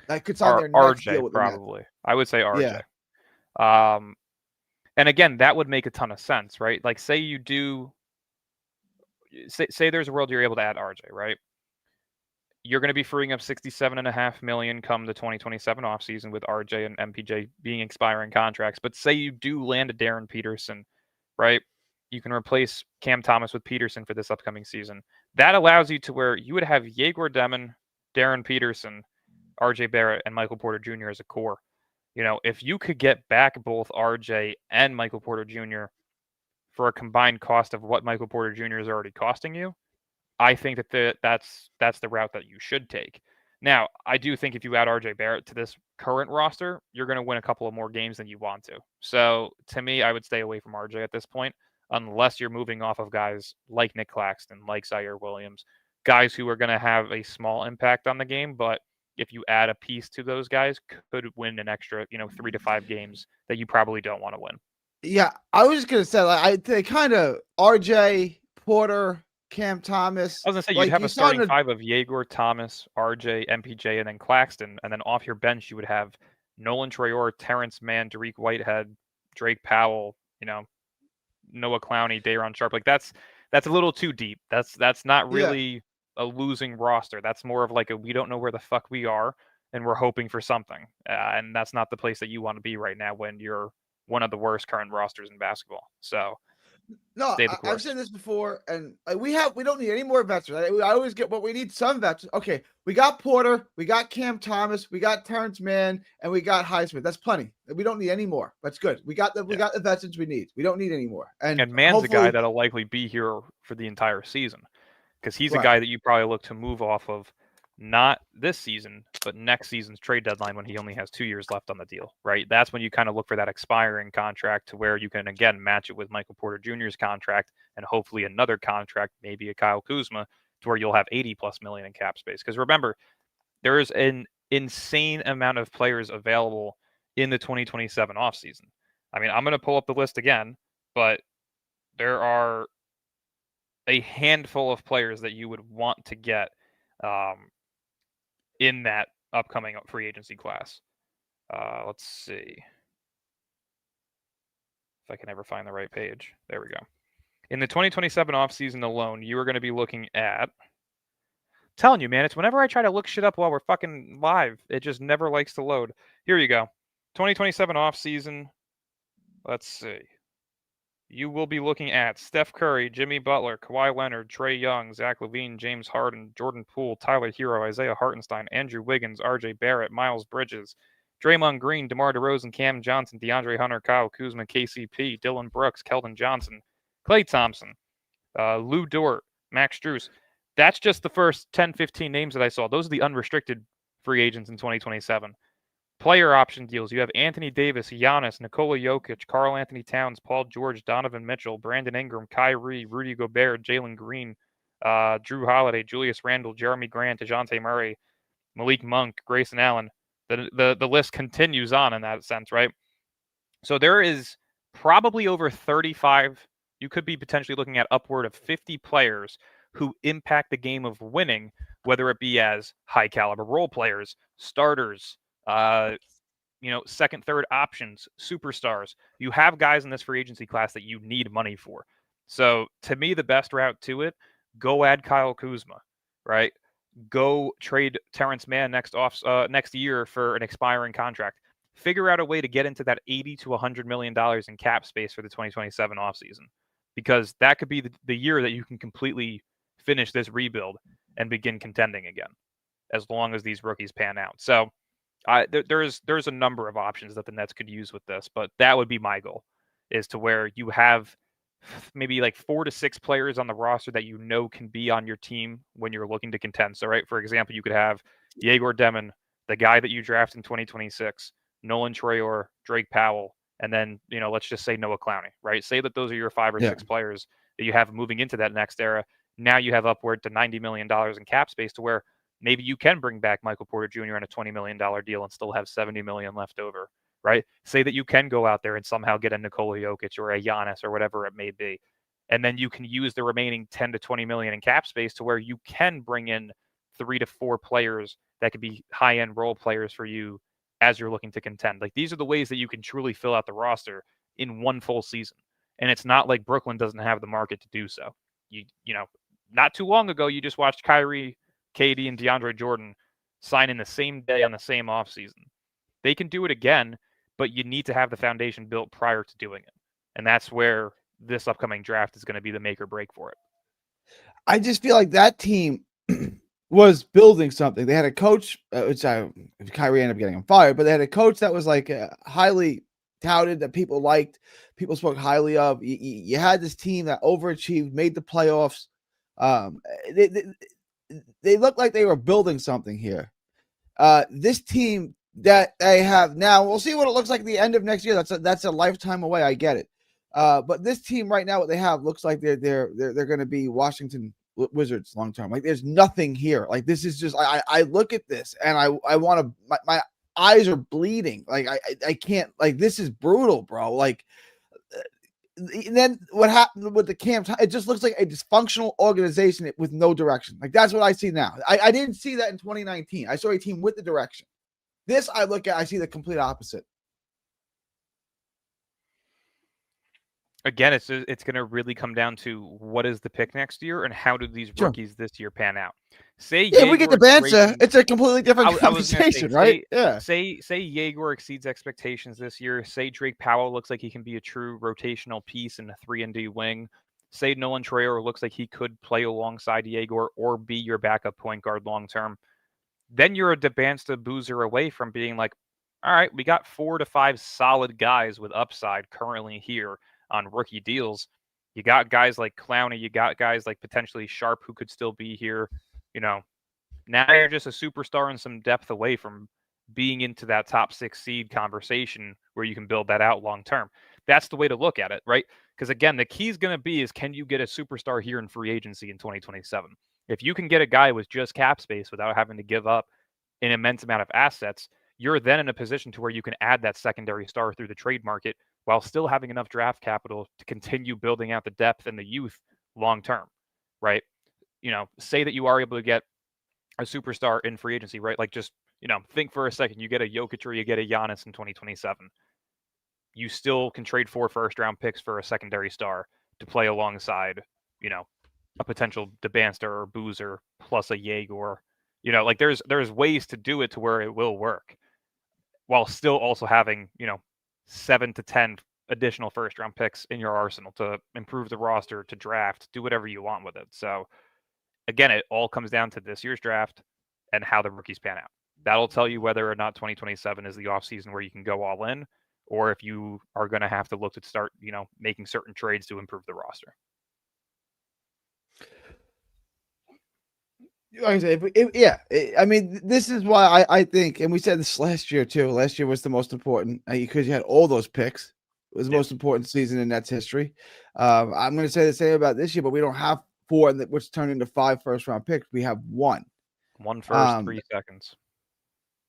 That could sign their next RJ deal with probably. I would say RJ. Yeah. And again, that would make a ton of sense, right? Like, say you do. Say there's a world you're able to add RJ, right? You're going to be freeing up $67.5 million come the 2027 offseason with RJ and MPJ being expiring contracts. But say you do land a Darren Peterson, right? You can replace Cam Thomas with Peterson for this upcoming season. That allows you to where you would have Yegor Demon, Darren Peterson, RJ Barrett, and Michael Porter Jr. as a core. If you could get back both RJ and Michael Porter Jr. for a combined cost of what Michael Porter Jr. is already costing you, I think that's the route that you should take. Now, I do think if you add RJ Barrett to this current roster, you're going to win a couple of more games than you want to. So to me, I would stay away from RJ at this point, unless you're moving off of guys like Nick Claxton, like Zaire Williams, guys who are going to have a small impact on the game, but if you add a piece to those guys, could win an extra, 3 to 5 games that you probably don't want to win. Yeah, I was just gonna say, like, they kind of RJ Porter, Cam Thomas. I was gonna say Like, you'd have you a saw in starting five of Yegor, Thomas, RJ, MPJ, and then Claxton, and then off your bench you would have Nolan Traore, Terrence Mann, Dariq Whitehead, Drake Powell, Noah Clowney, Day'Ron Sharpe. Like that's a little too deep. That's not really a losing roster. That's more of like a we don't know where the fuck we are, and we're hoping for something. And that's not the place that you want to be right now when you're one of the worst current rosters in basketball. So No, stay the course. I've said this before, and we don't need any more veterans. I always get what we need some veterans. Okay, we got Porter, we got Cam Thomas, we got Terrence Mann, and we got Highsmith. That's plenty. We don't need any more. That's good. We got the veterans we need. We don't need any more. And Mann's a guy that'll likely be here for the entire season because he's a guy that you probably look to move off of not this season, but next season's trade deadline when he only has 2 years left on the deal, right? That's when you kind of look for that expiring contract to where you can, again, match it with Michael Porter Jr.'s contract and hopefully another contract, maybe a Kyle Kuzma, to where you'll have 80+ million in cap space. Because remember, there is an insane amount of players available in the 2027 offseason. I mean, I'm going to pull up the list again, but there are a handful of players that you would want to get in that upcoming free agency class. Let's see if I can ever find the right page. There we go. In the 2027 offseason alone, you are going to be looking at... telling you, man, it's whenever I try to look shit up while we're fucking live, it just never likes to load. Here you go. 2027 offseason. Let's see. You will be looking at Steph Curry, Jimmy Butler, Kawhi Leonard, Trae Young, Zach LaVine, James Harden, Jordan Poole, Tyler Hero, Isaiah Hartenstein, Andrew Wiggins, RJ Barrett, Miles Bridges, Draymond Green, DeMar DeRozan, Cam Johnson, DeAndre Hunter, Kyle Kuzma, KCP, Dylan Brooks, Keldon Johnson, Klay Thompson, Lou Dort, Max Strus. That's just the first 10, 15 names that I saw. Those are the unrestricted free agents in 2027. Player option deals. You have Anthony Davis, Giannis, Nikola Jokic, Karl Anthony Towns, Paul George, Donovan Mitchell, Brandon Ingram, Kyrie, Rudy Gobert, Jalen Green, Drew Holiday, Julius Randle, Jeremy Grant, DeJounte Murray, Malik Monk, Grayson Allen. The list continues on in that sense, right? So there is probably over 35. You could be potentially looking at upward of 50 players who impact the game of winning, whether it be as high caliber role players, starters, second, third options, superstars. You have guys in this free agency class that you need money for. So to me, the best route to it, go add Kyle Kuzma, right? Go trade Terrence Mann next year for an expiring contract. Figure out a way to get into that $80 to $100 million in cap space for the 2027 offseason, because that could be the year that you can completely finish this rebuild and begin contending again, as long as these rookies pan out. So there's a number of options that the Nets could use with this, but that would be my goal, is to where you have maybe like 4 to 6 players on the roster that you know can be on your team when you're looking to contend. So, right, for example, you could have Yegor Demon, the guy that you draft in 2026, Nolan Traore, Drake Powell, and then, let's just say Noah Clowney, right? Say that those are your 5 or 6 players that you have moving into that next era. Now you have upward to $90 million in cap space, to where maybe you can bring back Michael Porter Jr. on a $20 million deal and still have $70 million left over, right? Say that you can go out there and somehow get a Nikola Jokic or a Giannis or whatever it may be. And then you can use the remaining 10 to 20 million in cap space to where you can bring in 3 to 4 players that could be high-end role players for you as you're looking to contend. Like, these are the ways that you can truly fill out the roster in one full season. And it's not like Brooklyn doesn't have the market to do so. Not too long ago, you just watched Kyrie, KD, and DeAndre Jordan sign in the same day on the same offseason. They can do it again, but you need to have the foundation built prior to doing it. And that's where this upcoming draft is going to be the make or break for it. I just feel like that team was building something. They had a coach, which Kyrie ended up getting him fired, but they had a coach that was like highly touted, that people liked, people spoke highly of. You had this team that overachieved, made the playoffs. They looked like they were building something here. This team that they have now, we'll see what it looks like at the end of next year. That's a lifetime away. I get it. But this team right now, what they have looks like they're going to be Washington Wizards long term. Like there's nothing here. Like this is just I look at this and I want to my eyes are bleeding. Like I can't, like this is brutal, bro. Like and then what happened with the camp, it just looks like a dysfunctional organization with no direction. Like that's what I see now. I didn't see that in 2019. I saw a team with the direction. This I look at, I see the complete opposite. Again, it's going to really come down to what is the pick next year and how do these rookies this year pan out. Say we get the Bansa, it's a completely different conversation, right? Say Jaeger exceeds expectations this year. Say Drake Powell looks like he can be a true rotational piece in a 3-and-D wing. Say Nolan Troyer looks like he could play alongside Jaeger or be your backup point guard long term. Then you're a Debansta Boozer away from being like, all right, we got 4 to 5 solid guys with upside currently here on rookie deals. You got guys like Clowney, you got guys like potentially Sharp who could still be here. Now you're just a superstar and some depth away from being into that top 6 seed conversation where you can build that out long term. That's the way to look at it, right? Because again, the key is going to be is can you get a superstar here in free agency in 2027? If you can get a guy with just cap space without having to give up an immense amount of assets, you're then in a position to where you can add that secondary star through the trade market while still having enough draft capital to continue building out the depth and the youth long term, right? Say that you are able to get a superstar in free agency, right? Like just, think for a second, you get a Jokic or you get a Giannis in 2027. You still can trade 4 first-round picks for a secondary star to play alongside, a potential Debansta or Boozer plus a Jaeger. Like there's ways to do it to where it will work while still also having, 7 to 10 additional first-round picks in your arsenal to improve the roster, to draft, do whatever you want with it. So, again, it all comes down to this year's draft and how the rookies pan out. That'll tell you whether or not 2027 is the offseason where you can go all in, or if you are going to have to look to start, making certain trades to improve the roster. Like I said, I mean, this is why I think, and we said this last year too. Last year was the most important because you had all those picks. It was the most important season in Nets history. I'm going to say the same about this year, but we don't have 4, which turned into 5 first-round picks. We have 1. 1 first, 3 seconds.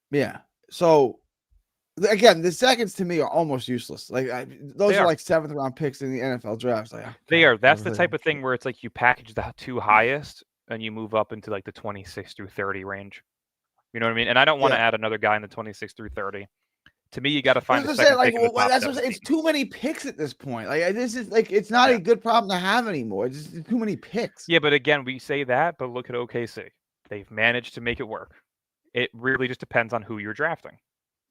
Yeah. So again, the seconds to me are almost useless. Like those are like 7th-round picks in the NFL drafts. Like they are. That's the type of thing where it's like you package the 2 highest and you move up into like the 26 through 30 range. You know what I mean? And I don't want to add another guy in the 26 through 30. To me, you got to find a second pick in the top 17. It's too many picks at this point. Like this is like it's not a good problem to have anymore. It's just too many picks. Yeah, but again, we say that, but look at OKC. They've managed to make it work. It really just depends on who you're drafting.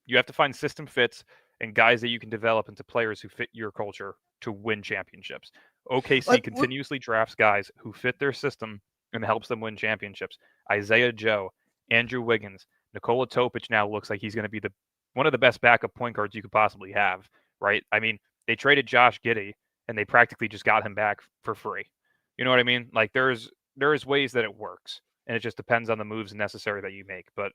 You have to find system fits and guys that you can develop into players who fit your culture to win championships. OKC continuously drafts guys who fit their system and helps them win championships. Isaiah Joe, Andrew Wiggins, Nikola Topic now looks like he's going to be one of the best backup point guards you could possibly have, right? I mean, they traded Josh Giddey, and they practically just got him back for free. You know what I mean? Like, there's ways that it works, and it just depends on the moves necessary that you make. But,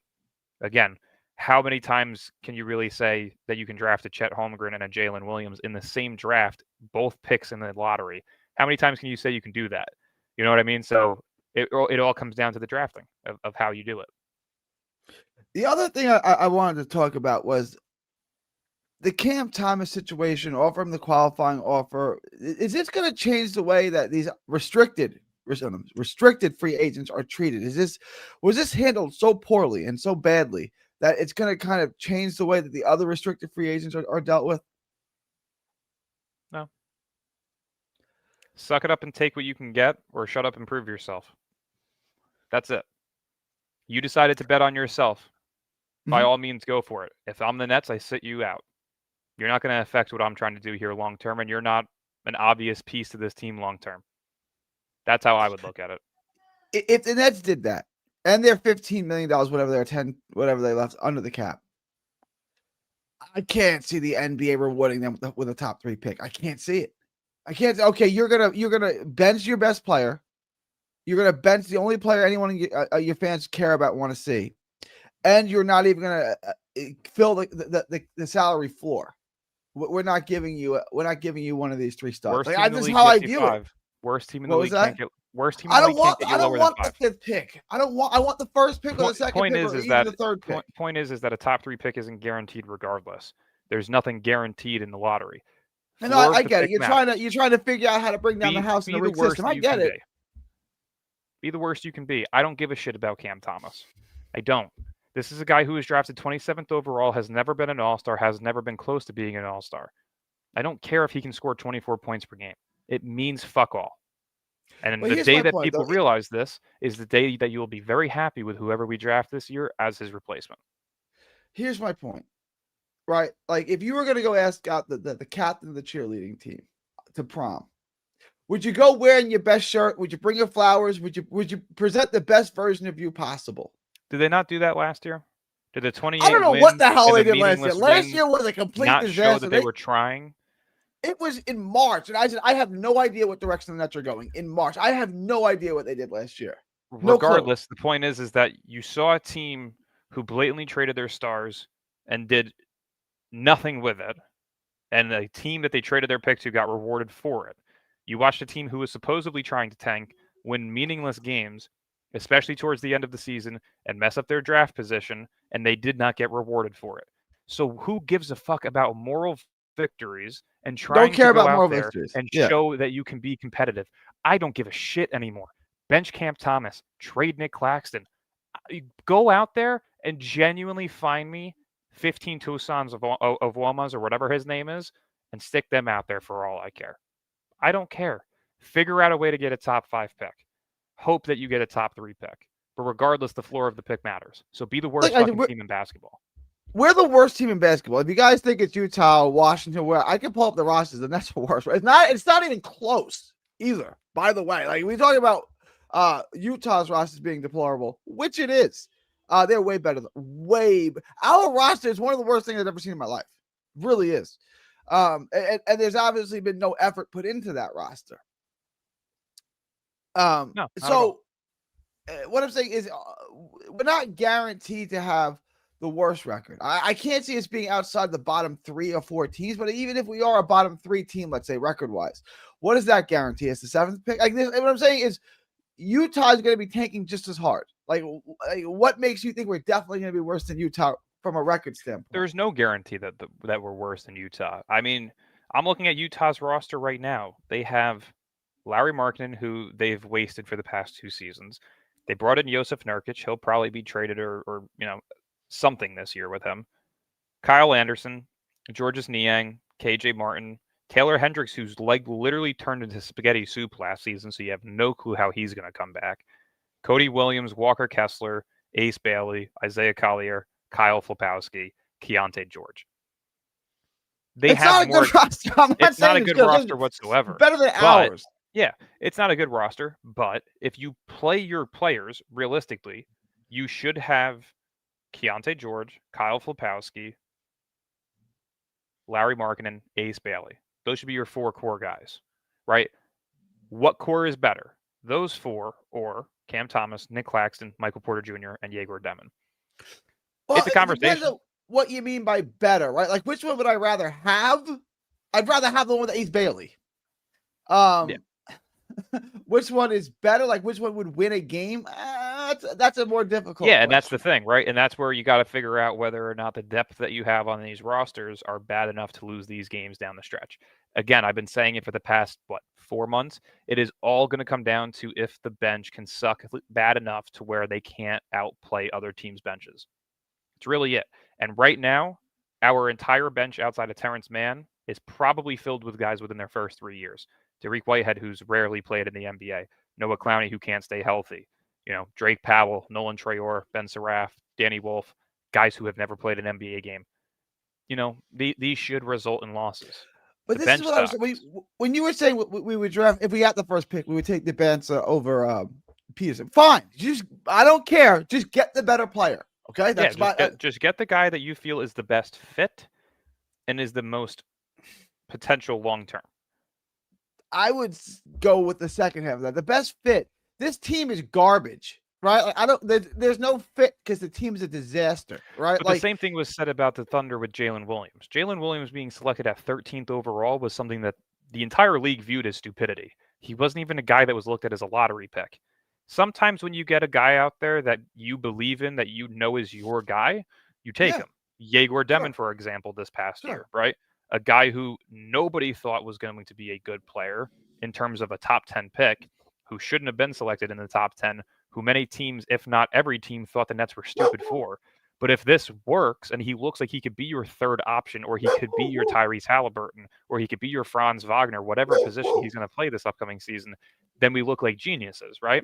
again, how many times can you really say that you can draft a Chet Holmgren and a Jalen Williams in the same draft, both picks in the lottery? How many times can you say you can do that? You know what I mean? So it all comes down to the drafting of how you do it. The other thing I wanted to talk about was the Cam Thomas situation, offer him the qualifying offer. Is this going to change the way that these restricted free agents are treated? Was this handled so poorly and so badly that it's going to kind of change the way that the other restricted free agents are dealt with? No. Suck it up and take what you can get, or shut up and prove yourself. That's it. You decided to bet on yourself. By all means, go for it. If I'm the Nets, I sit you out. You're not going to affect what I'm trying to do here long term, and you're not an obvious piece to this team long term. That's how I would look at it. If the Nets did that, and they're $15 million, whatever they're 10, whatever they left under the cap, I can't see the NBA rewarding them with a top 3 pick. I can't see it. I can't. Okay, you're gonna bench your best player. You're gonna bench the only player anyone in your fans care about, want to see, and you're not even going to fill the salary floor. We're not giving you one of these 3 stars. Worst Like, team in the this is league how I gets you view it. 5. Worst team in the What was league that? can't get worst team in I the don't league can't want get you I don't lower than want the 5. 5th pick. I want the first pick or the second Point pick is or even that the third pick. point is that a top 3 pick isn't guaranteed regardless. There's nothing guaranteed in the lottery. No, Floor of I the get it. pick You're matters. trying to figure out how to bring down the house in the Be the rig worst system. I you get can it. be. Be the worst you can be. I don't give a shit about Cam Thomas. I don't. This is a guy who was drafted 27th overall, has never been an all-star, has never been close to being an all-star. I don't care if he can score 24 points per game. It means fuck all. And Well, the here's day my that point, people though. realize this is the day that you will be very happy with whoever we draft this year as his replacement. Here's my point, right? Like, if you were going to go ask out the captain of the cheerleading team to prom, would you go wearing your best shirt? Would you bring your flowers? Would you present the best version of you possible? Did they not do that last year? Did the 28 I don't know wins what the hell and they the did last year. meaningless Last wins year was a complete not disaster. show that they were trying? It was in March, and I said I have no idea what direction the Nets are going in March. I have no idea what they did last year. No clue. Regardless, the point is that you saw a team who blatantly traded their stars and did nothing with it, and the team that they traded their pick to got rewarded for it. You watched a team who was supposedly trying to tank win meaningless games, especially towards the end of the season, and mess up their draft position, and they did not get rewarded for it. So who gives a fuck about moral victories and trying to go out there and show that you can be competitive? I don't give a shit anymore. Bench Cam Thomas, trade Nick Claxton. Go out there and genuinely find me 15 Tucson's of Womas or whatever his name is and stick them out there for all I care. I don't care. Figure out a way to get a top 5 pick. Hope that you get a top 3 pick. But regardless, the floor of the pick matters. So be the worst fucking team in basketball. We're the worst team in basketball. If you guys think it's Utah, Washington, where I can pull up the rosters, and that's the worst. It's not even close either. By the way, like we talk about Utah's rosters being deplorable, which it is. They're way better. Our roster is one of the worst things I've ever seen in my life. It really is. And there's obviously been no effort put into that roster. So what I'm saying is we're not guaranteed to have the worst record. I can't see us being outside the bottom 3 or 4 teams, but even if we are a bottom 3 team, let's say record-wise, what does that guarantee us? The 7th pick? Like this, what I'm saying is Utah is going to be tanking just as hard. Like what makes you think we're definitely going to be worse than Utah from a record standpoint? There's no guarantee that we're worse than Utah. I mean, I'm looking at Utah's roster right now. They have Lauri Markkanen, who they've wasted for the past 2 seasons. They brought in Jusuf Nurkic. He'll probably be traded or something this year with him. Kyle Anderson, Georges Niang, KJ Martin, Taylor Hendricks, whose leg literally turned into spaghetti soup last season, so you have no clue how he's going to come back. Cody Williams, Walker Kessler, Ace Bailey, Isaiah Collier, Kyle Flipowski, Keontae George. It's not a good roster. It's not a good roster whatsoever. Better than ours. Yeah, it's not a good roster, but if you play your players realistically, you should have Keontae George, Kyle Flipowski, Lauri Markkanen, Ace Bailey. Those should be your 4 core guys, right? What core is better? Those 4 or Cam Thomas, Nick Claxton, Michael Porter Jr., and Yegor Demon? Well, it's a conversation. What you mean by better, right? Like, which one would I rather have? I'd rather have the one with Ace Bailey. Which one is better? Like, which one would win a game? That's a more difficult question. And that's the thing, right? And that's where you got to figure out whether or not the depth that you have on these rosters are bad enough to lose these games down the stretch. Again, I've been saying it for the past, 4 months. It is all going to come down to if the bench can suck bad enough to where they can't outplay other teams' benches. It's really it. And right now, our entire bench outside of Terrence Mann is probably filled with guys within their first 3 years. Dariq Whitehead, who's rarely played in the NBA. Noah Clowney, who can't stay healthy. Drake Powell, Nolan Traore, Ben Saraf, Danny Wolf, guys who have never played an NBA game. These should result in losses. But this is what I was saying. When you were saying we would draft, if we got the first pick, we would take the Bansa over Peterson. Fine. I don't care. Just get the better player. Okay? Just get the guy that you feel is the best fit and is the most potential long-term. I would go with the second half of that. The best fit. This team is garbage. right? Like, I don't. There's no fit because the team's a disaster, right? But the Like, same thing was said about the Thunder with Jalen Williams. Jalen Williams being selected at 13th overall was something that the entire league viewed as stupidity. He wasn't even a guy that was looked at as a lottery pick. Sometimes when you get a guy out there that you believe in, that you know is your guy, you take yeah, him. Yegor Demon, sure, for example, this past sure. year, right? A guy who nobody thought was going to be a good player in terms of a top 10 pick, who shouldn't have been selected in the top 10, who many teams, if not every team, thought the Nets were stupid for. But if this works and he looks like he could be your third option, or he could be your Tyrese Halliburton, or he could be your Franz Wagner, whatever position he's going to play this upcoming season, then we look like geniuses, right?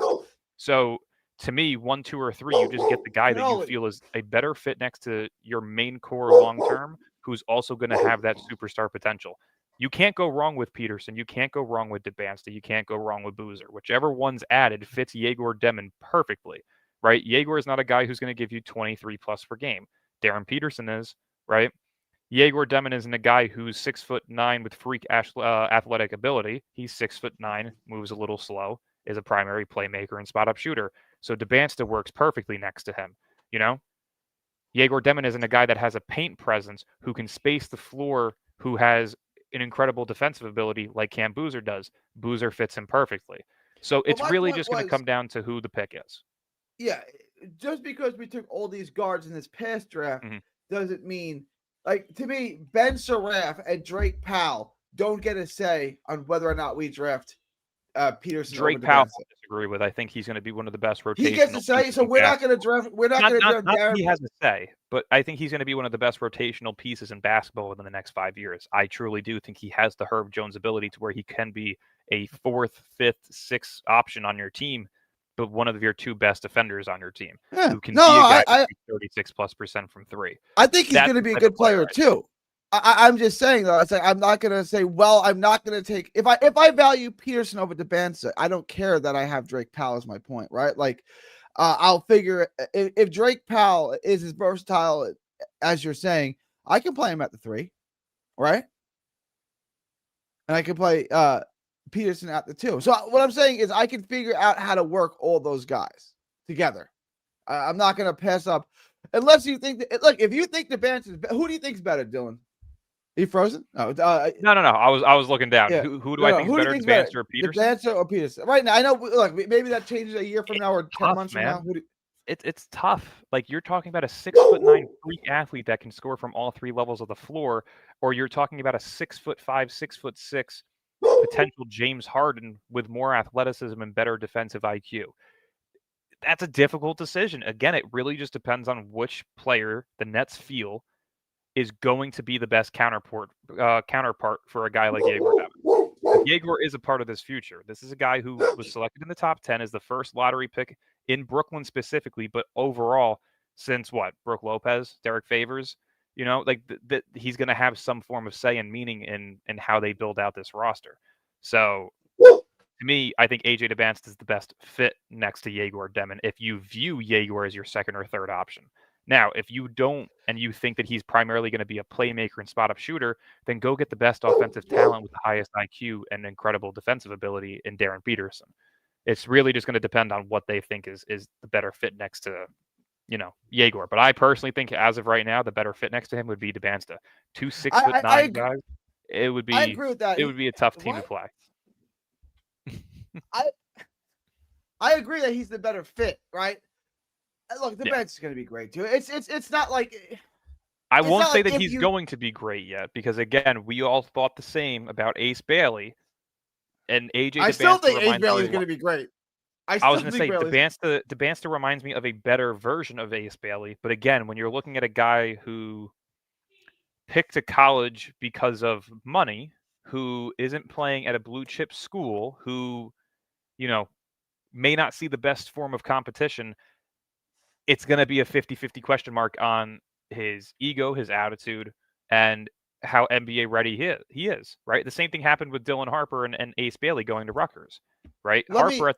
So to me, 1, 2, or 3, you just get the guy that you feel is a better fit next to your main core long term, who's also going to have that superstar potential. You can't go wrong with Peterson. You can't go wrong with Debansta. You can't go wrong with Boozer. Whichever one's added fits Yegor Demon perfectly, right? Yegor is not a guy who's going to give you 23 plus per game. Darren Peterson is, right? Yegor Demon isn't a guy who's 6'9" with freak athletic ability. He's 6'9", moves a little slow, is a primary playmaker and spot up shooter. So Debansta works perfectly next to him. You know, Yegor Demon isn't a guy that has a paint presence, who can space the floor, who has an incredible defensive ability like Cam Boozer does. Boozer fits him perfectly. So it's really just going to come down to who the pick is. Yeah, just because we took all these guards in this past draft doesn't mean, like, to me, Ben Surratt and Drake Powell don't get a say on whether or not we draft Peterson. Drake Powell, I disagree with. I think he's going to be one of the best rotational. He gets a say, so we're not going to draft. We're not going to draft. Not he has a say, but I think he's going to be one of the best rotational pieces in basketball within the next 5 years. I truly do think he has the Herb Jones ability to where he can be a 4th, 5th, 6th option on your team, but one of your 2 best defenders on your team, who can be a guy 36+% from 3. I think he's going to be a good player too. I'm just saying though, it's like I'm not going to say, well, I'm not going to take if I value Peterson over Debansta, I don't care that I have Drake Powell is my point, right? Like, I'll figure if Drake Powell is as versatile as you're saying, I can play him at the 3, right? And I can play Peterson at the 2. So what I'm saying is I can figure out how to work all those guys together. I'm not going to pass up unless you think that, look, if you think Debansta is, who do you think is better, Dylan? Are you frozen? No. I was looking down. Yeah. Who do I think is better, Debansta or Peterson? Debansta or Peterson? Right now, I know. Look, maybe that changes a year from now or 10 months from now. It's tough. Like, you're talking about a 6'9" freak athlete that can score from all 3 levels of the floor, or you're talking about a 6'5", 6'6" potential James Harden with more athleticism and better defensive IQ. That's a difficult decision. Again, it really just depends on which player the Nets feel is going to be the best counterpart for a guy like Yegor Demon. Yegor is a part of this future. This is a guy who was selected in the top 10 as the first lottery pick in Brooklyn specifically, but overall since Brooke Lopez, Derek Favors, like he's going to have some form of say and meaning in how they build out this roster. So to me, I think AJ Debansta is the best fit next to Yegor Demon if you view Yegor as your second or third option. Now, if you don't and you think that he's primarily going to be a playmaker and spot-up shooter, then go get the best offensive talent with the highest IQ and incredible defensive ability in Darren Peterson. It's really just going to depend on what they think is the better fit next to, Yegor. But I personally think, as of right now, the better fit next to him would be Debansta. 2 6'9" guys. It would be. I agree with that. It would be a tough team to play. I agree that he's the better fit, right? Look, the bench is going to be great too. It's not like I won't say that he's going to be great yet, because again, we all thought the same about Ace Bailey and AJ. I still think Ace Bailey is going to be great. I was going to say Debansta reminds me of a better version of Ace Bailey, but again, when you're looking at a guy who picked a college because of money, who isn't playing at a blue chip school, who may not see the best form of competition, it's going to be a 50-50 question mark on his ego, his attitude, and how NBA ready he is, right? The same thing happened with Dylan Harper and Ace Bailey going to Rutgers, right? Harper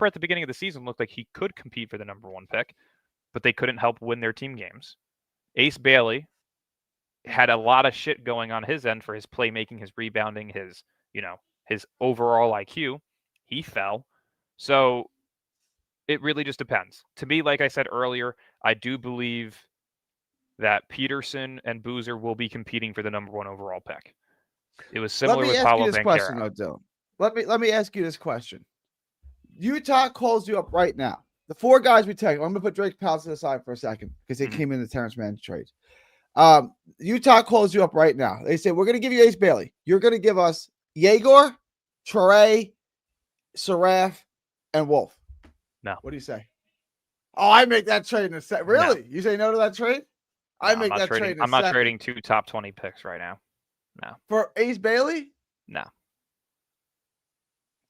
at the beginning of the season looked like he could compete for the number 1 pick, but they couldn't help win their team games. Ace Bailey had a lot of shit going on his end for his playmaking, his rebounding, his overall IQ. He fell. So It really just depends. To me, like I said earlier, I do believe that Peterson and Boozer will be competing for the number 1 overall pick. It was Let similar me with ask you Paolo this question, Banchero. though, Dylan. Let me ask you this question. Utah calls you up right now. The 4 guys we take. I'm going to put Drake Powell to the side for a second because they came in the Terrence Mann trade. Utah calls you up right now. They say, we're going to give you Ace Bailey. You're going to give us Yegor, Trey, Saraf, and Wolf. No. What do you say? Oh, I make that trade in a second. Really? No. You say no to that trade? No, I make that trade in a second. I'm not trading 2 top 20 picks right now. No. For Ace Bailey? No.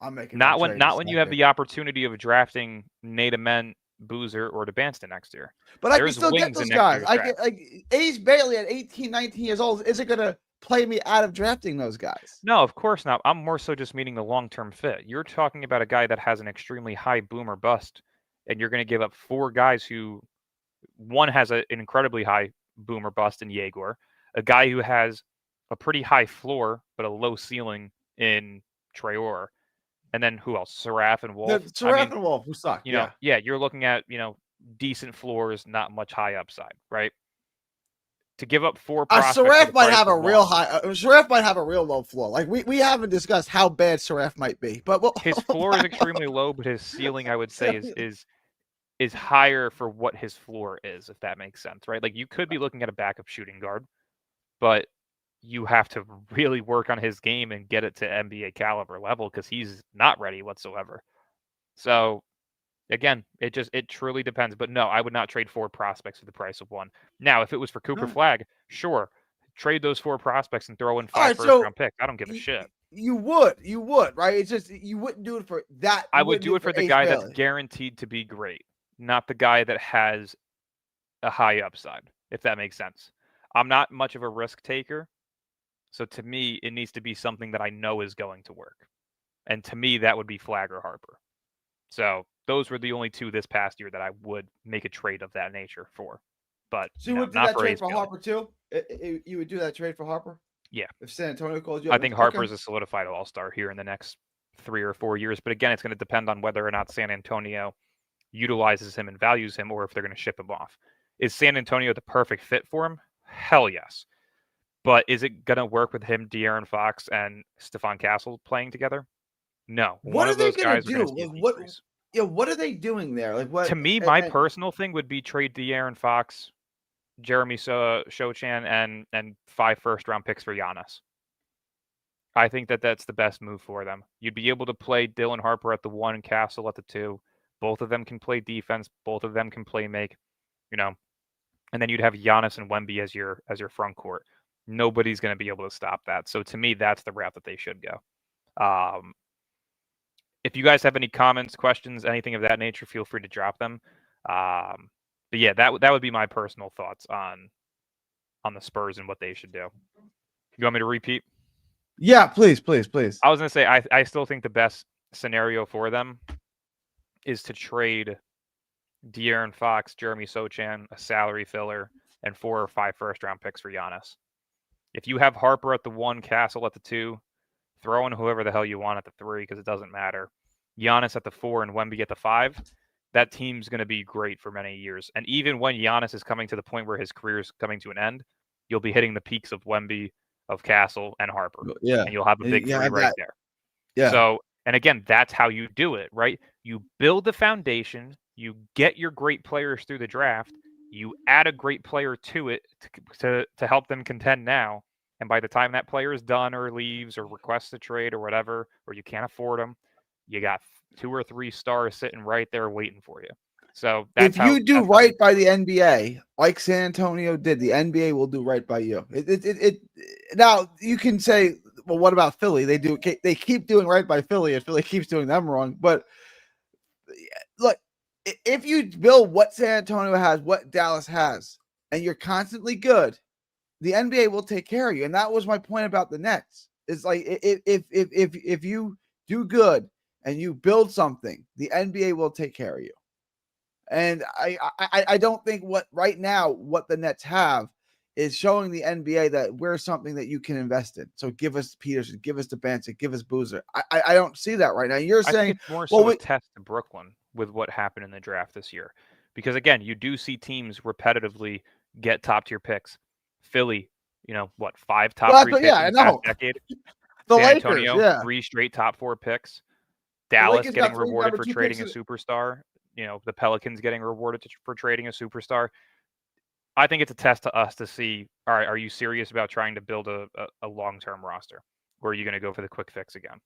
I'm making not when you have the opportunity of drafting Nate Amen, Boozer, or DeBanston next year. But I can still get those guys. I get like Ace Bailey at 18, 19 years old isn't going to play me out of drafting those guys. No, of course not. I'm more so just meaning the long-term fit. You're talking about a guy that has an extremely high boom or bust, and you're going to give up 4 guys who one has an incredibly high boom or bust in Yegor, a guy who has a pretty high floor but a low ceiling in Traore. And then who else? Saraf and Wolf. And Wolf, who suck. You know, you're looking at, decent floors, not much high upside, right? To give up 4 prospects. Saraf might have a real high. Saraf might have a real low floor. Like we haven't discussed how bad Saraf might be, but his floor is extremely low, but his ceiling, I would say, is higher for what his floor is, if that makes sense, right? Like you could be looking at a backup shooting guard, but you have to really work on his game and get it to NBA caliber level because he's not ready whatsoever. So again, it truly depends. But no, I would not trade 4 prospects for the price of 1. Now, if it was for Cooper Flagg, sure, trade those 4 prospects and throw in 5 first-round picks. I don't give a shit. You would, right? It's just you wouldn't do it for that. I would do it for the guy that's guaranteed to be great, not the guy that has a high upside, if that makes sense. I'm not much of a risk taker. So to me, it needs to be something that I know is going to work. And to me, that would be Flagg or Harper. So those were the only 2 this past year that I would make a trade of that nature for. But so you would do that trade for Harper too? You would do that trade for Harper? Yeah. If San Antonio calls you up? I think Harper's a solidified all-star here in the next 3 or 4 years. But again, it's going to depend on whether or not San Antonio utilizes him and values him or if they're going to ship him off. Is San Antonio the perfect fit for him? Hell yes. But is it going to work with him, De'Aaron Fox, and Stephon Castle playing together? No. What are they going to do? What are they doing there? Like what? To me, my personal thing would be trade De'Aaron Fox, Jeremy Sochan, and 5 first-round picks for Giannis. I think that's the best move for them. You'd be able to play Dylan Harper at the 1 and Castle at the 2. Both of them can play defense. Both of them can play make. And then you'd have Giannis and Wemby as your front court. Nobody's going to be able to stop that. So to me, that's the route that they should go. If you guys have any comments, questions, anything of that nature, feel free to drop them. But yeah, that would be my personal thoughts on the Spurs and what they should do. You want me to repeat? Yeah, please. I was going to say, I still think the best scenario for them is to trade De'Aaron Fox, Jeremy Sochan, a salary filler, and 4 or 5 first-round picks for Giannis. If you have Harper at the 1, Castle at the 2, throw in whoever the hell you want at the 3 because it doesn't matter. Giannis at the 4 and Wemby at the 5, that team's going to be great for many years. And even when Giannis is coming to the point where his career is coming to an end, you'll be hitting the peaks of Wemby, of Castle, and Harper. Yeah. And you'll have a big 3 right there. Yeah. So, and again, that's how you do it, right? You build the foundation, you get your great players through the draft, you add a great player to it to help them contend now. And by the time that player is done or leaves or requests a trade or whatever, or you can't afford them, you got 2 or 3 stars sitting right there waiting for you. So that's if you do right by the NBA, like San Antonio did, the NBA will do right by you. Now you can say, well, what about Philly? They keep doing right by Philly, and Philly keeps doing them wrong. But look, if you build what San Antonio has, what Dallas has, and you're constantly good, the NBA will take care of you. And that was my point about the Nets. It's like if you do good and you build something, the NBA will take care of you. And I don't think what the Nets have is showing the NBA that we're something that you can invest in. So give us Peterson, give us DeBanston, give us Boozer. I don't see that right now. You're saying it's more so a test to Brooklyn, with what happened in the draft this year. Because again, you do see teams repetitively get top tier picks. Philly, 5 top Well, 3 picks yeah, in I the past know. decade. The San Lakers, Antonio, yeah. 3 straight top 4 picks. The Dallas Lakers getting got 3 rewarded number for 2 trading picks. a superstar. The Pelicans getting rewarded for trading a superstar. I think it's a test to us to see, all right, are you serious about trying to build a long-term roster? Or are you going to go for the quick fix again?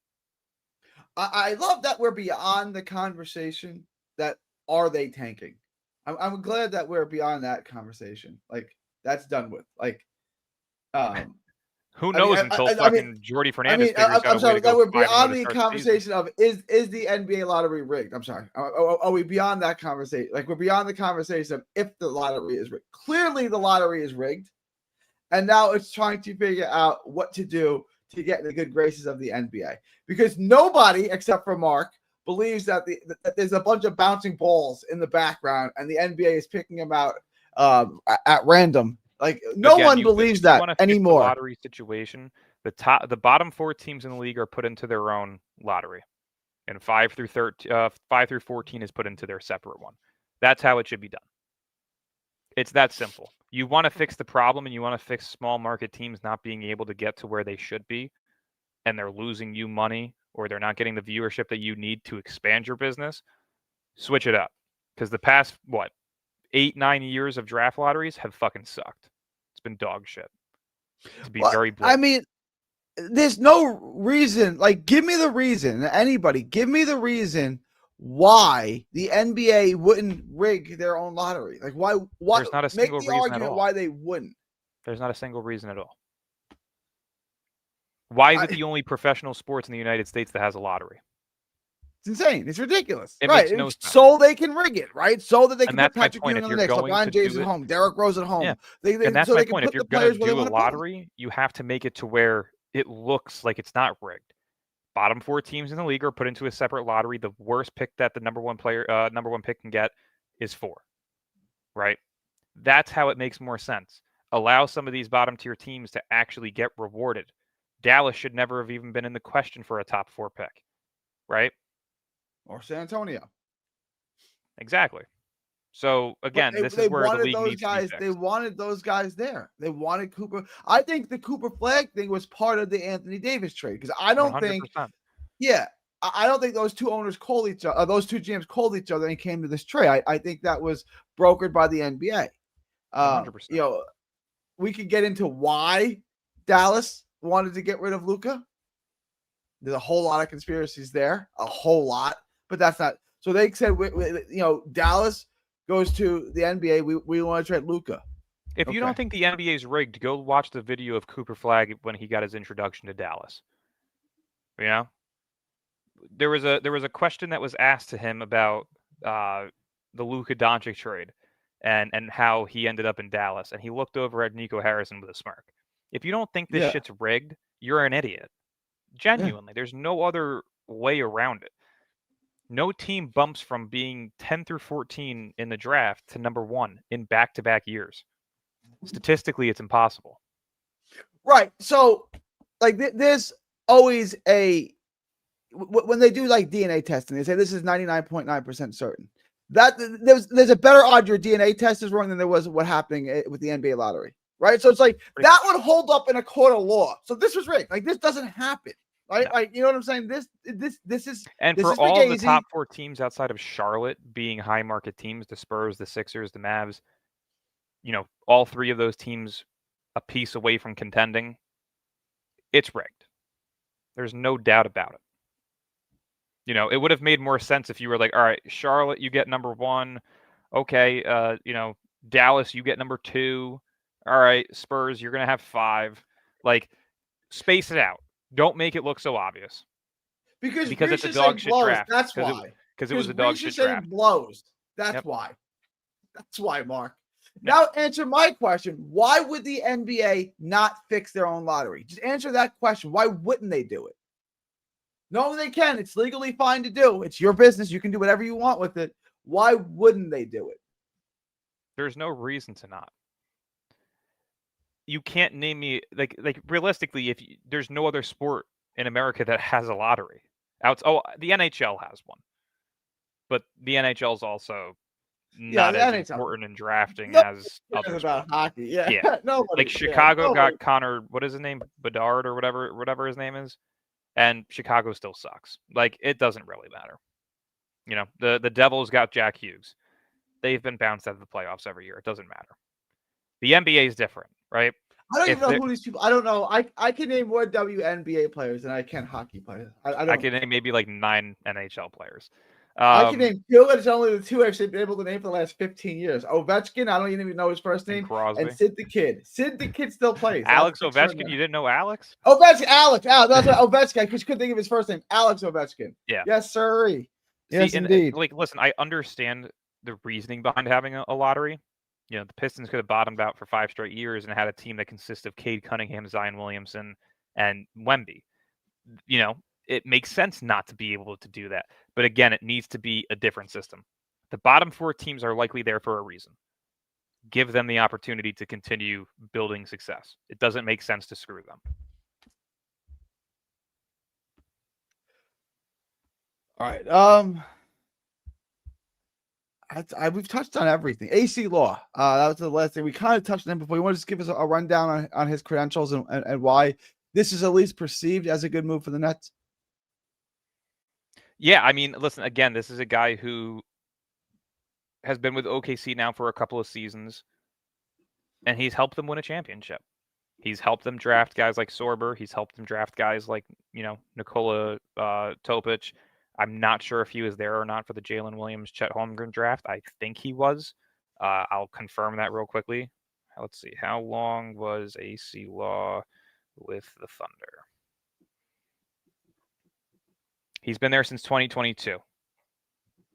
I love that we're beyond the conversation that are they tanking? I'm glad that we're beyond that conversation. Like, that's done with. Like, who knows until fucking Jordy Fernandez figures out I'm a way sorry to that go we're 5-0 beyond to the start the season. conversation of is the NBA lottery rigged? I'm sorry. Are we beyond that conversation? Like, we're beyond the conversation of if the lottery is rigged. Clearly, the lottery is rigged, and now it's trying to figure out what to do to get in the good graces of the NBA, because nobody except for Mark believes that that there's a bunch of bouncing balls in the background and the NBA is picking them out at random. Like, no one believes that anymore. The lottery situation, the bottom 4 teams in the league are put into their own lottery, and 5 through 14 is put into their separate one. That's how it should be done. It's that simple. You want to fix the problem, and you want to fix small market teams not being able to get to where they should be, and they're losing you money, or they're not getting the viewership that you need to expand your business. Switch it up, because the past 8-9 years of draft lotteries have fucking sucked. It's been dog shit. To be very blunt. I mean, there's no reason. Like, give me the reason. Anybody, give me the reason why the NBA wouldn't rig their own lottery. Like, why? There's not a single reason at all. Why they wouldn't. There's not a single reason at all. Why is it the only professional sports in the United States that has a lottery? It's insane. It's ridiculous. It right. Makes no sense. So they can rig it, right? So that they can put Patrick Ewing on the Knicks, LeBron James at home, Derrick Rose at home. Yeah. And that's my point. If you're going to do a lottery, you have to make it to where it looks like it's not rigged. Bottom 4 teams in the league are put into a separate lottery. The worst pick that the number one pick can get is 4. Right? That's how it makes more sense. Allow some of these bottom tier teams to actually get rewarded. Dallas should never have even been in the question for a top 4 pick. Right? Or San Antonio. Exactly. So again, this is where the league needs to be fixed. They wanted those guys there. They wanted Cooper. I think the Cooper Flag thing was part of the Anthony Davis trade, because I don't 100%. think. Yeah, I don't think those two owners called each other. Those two GMs called each other and came to this trade. I think that was brokered by the NBA. 100%. We could get into why Dallas wanted to get rid of Luka. There's a whole lot of conspiracies there, a whole lot, but that's not. So they said, Dallas goes to the NBA. We want to trade Luka. If you don't think the NBA is rigged, go watch the video of Cooper Flag when he got his introduction to Dallas. There was a question that was asked to him about the Luka Doncic trade and how he ended up in Dallas, and he looked over at Nico Harrison with a smirk. If you don't think this shit's rigged, you're an idiot. Genuinely, there's no other way around it. No team bumps from being 10 through 14 in the draft to number 1 in back-to-back years. Statistically, it's impossible. Right. So, like, there's always when they do like DNA testing, they say this is 99.9% certain. That there's a better odd your DNA test is wrong than there was what happening with the NBA lottery. Right. So it's like that would hold up in a court of law. So this was rigged. Like, this doesn't happen. Right, like, you know what I'm saying? This is, and for all the top 4 teams outside of Charlotte being high market teams, the Spurs, the Sixers, the Mavs, all 3 of those teams a piece away from contending. It's rigged. There's no doubt about it. It would have made more sense if you were like, all right, Charlotte, you get number 1. Okay, Dallas, you get number 2. All right, Spurs, you're gonna have 5. Like, space it out. Don't make it look so obvious. Because it's a dog shit draft. That's why. Because it was a dog shit draft. Blows. That's why. That's why, Mark. Now answer my question. Why would the NBA not fix their own lottery? Just answer that question. Why wouldn't they do it? No, they can. It's legally fine to do. It's your business. You can do whatever you want with it. Why wouldn't they do it? There's no reason to not. You can't name me like realistically, there's no other sport in America that has a lottery. The NHL has one. but the NHL is also Yeah, not the as NHL. important in drafting No as It's other about sports. hockey. Yeah. Yeah. Nobody. Like Chicago got Connor, what is his name? Bedard or whatever his name is. And Chicago still sucks. Like, it doesn't really matter. You know, the Devils got Jack Hughes. They've been bounced out of the playoffs every year. It doesn't matter. The NBA is different, right? I don't If even know the- who these people. I don't know. I can name more WNBA players than I can hockey players. I I don't. can name maybe like 9 NHL players. I can name two, and it's only the two I've been able to name for the last 15 years. Ovechkin, I don't even know his first And name. Crosby. And Sid the Kid. Sid the Kid still plays. Alex That's Ovechkin. extraordinary. You didn't know Alex? Ovechkin, Alex. That's what Ovechkin. I just couldn't think of his first name. Alex Ovechkin. Yeah. Yes, sir. Yes, See, indeed. like, listen, I understand the reasoning behind having a lottery. You know, the Pistons could have bottomed out for 5 straight years and had a team that consists of Cade Cunningham, Zion Williamson, and Wemby. You know, it makes sense not to be able to do that. But again, it needs to be a different system. The bottom 4 teams are likely there for a reason. Give them the opportunity to continue building success. It doesn't make sense to screw them. All right. We've touched on everything. AC Law. That was the last thing we kind of touched on him before. You want to just give us a rundown on his credentials and why this is at least perceived as a good move for the Nets? Yeah, I mean, listen, again, this is a guy who has been with OKC now for a couple of seasons, and he's helped them win a championship. He's helped them draft guys like Sorber. He's helped them draft guys like, Nikola Topic. I'm not sure if he was there or not for the Jalen Williams, Chet Holmgren draft. I think he was. I'll confirm that real quickly. Let's see. How long was AC Law with the Thunder? He's been there since 2022.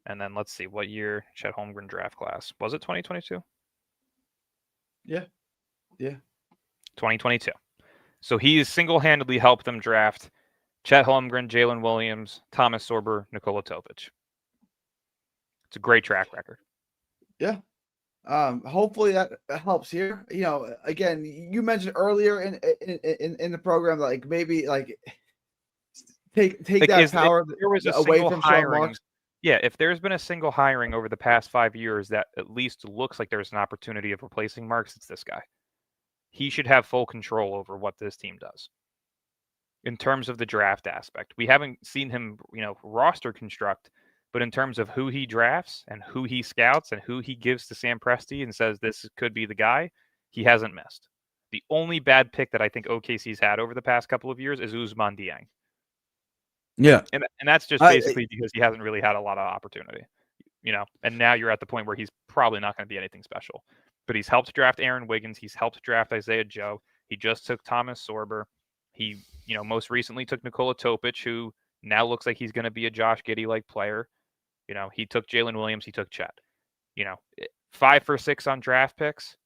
And then let's see. What year Chet Holmgren draft class? Was it 2022? Yeah. 2022. So he's single-handedly helped them draft Chet Holmgren, Jalen Williams, Thomas Sorber, Nikola Topic. It's a great track record. Yeah. Hopefully that helps here. You know, again, you mentioned earlier in the program, like maybe like take like that power away from Sean Marks. Yeah, if there's been a single hiring over the past 5 years that at least looks like there's an opportunity of replacing Marks, it's this guy. He should have full control over what this team does. In terms of the draft aspect, we haven't seen him, roster construct, but in terms of who he drafts and who he scouts and who he gives to Sam Presti and says this could be the guy, he hasn't missed. The only bad pick that I think OKC's had over the past couple of years is Ousmane Dieng. Yeah. And that's just basically because he hasn't really had a lot of opportunity, and now you're at the point where he's probably not going to be anything special. But he's helped draft Aaron Wiggins. He's helped draft Isaiah Joe. He just took Thomas Sorber. He, most recently took Nikola Topic, who now looks like he's going to be a Josh Giddey-like player. He took Jalen Williams. He took Chet. 5 for 6 on draft picks.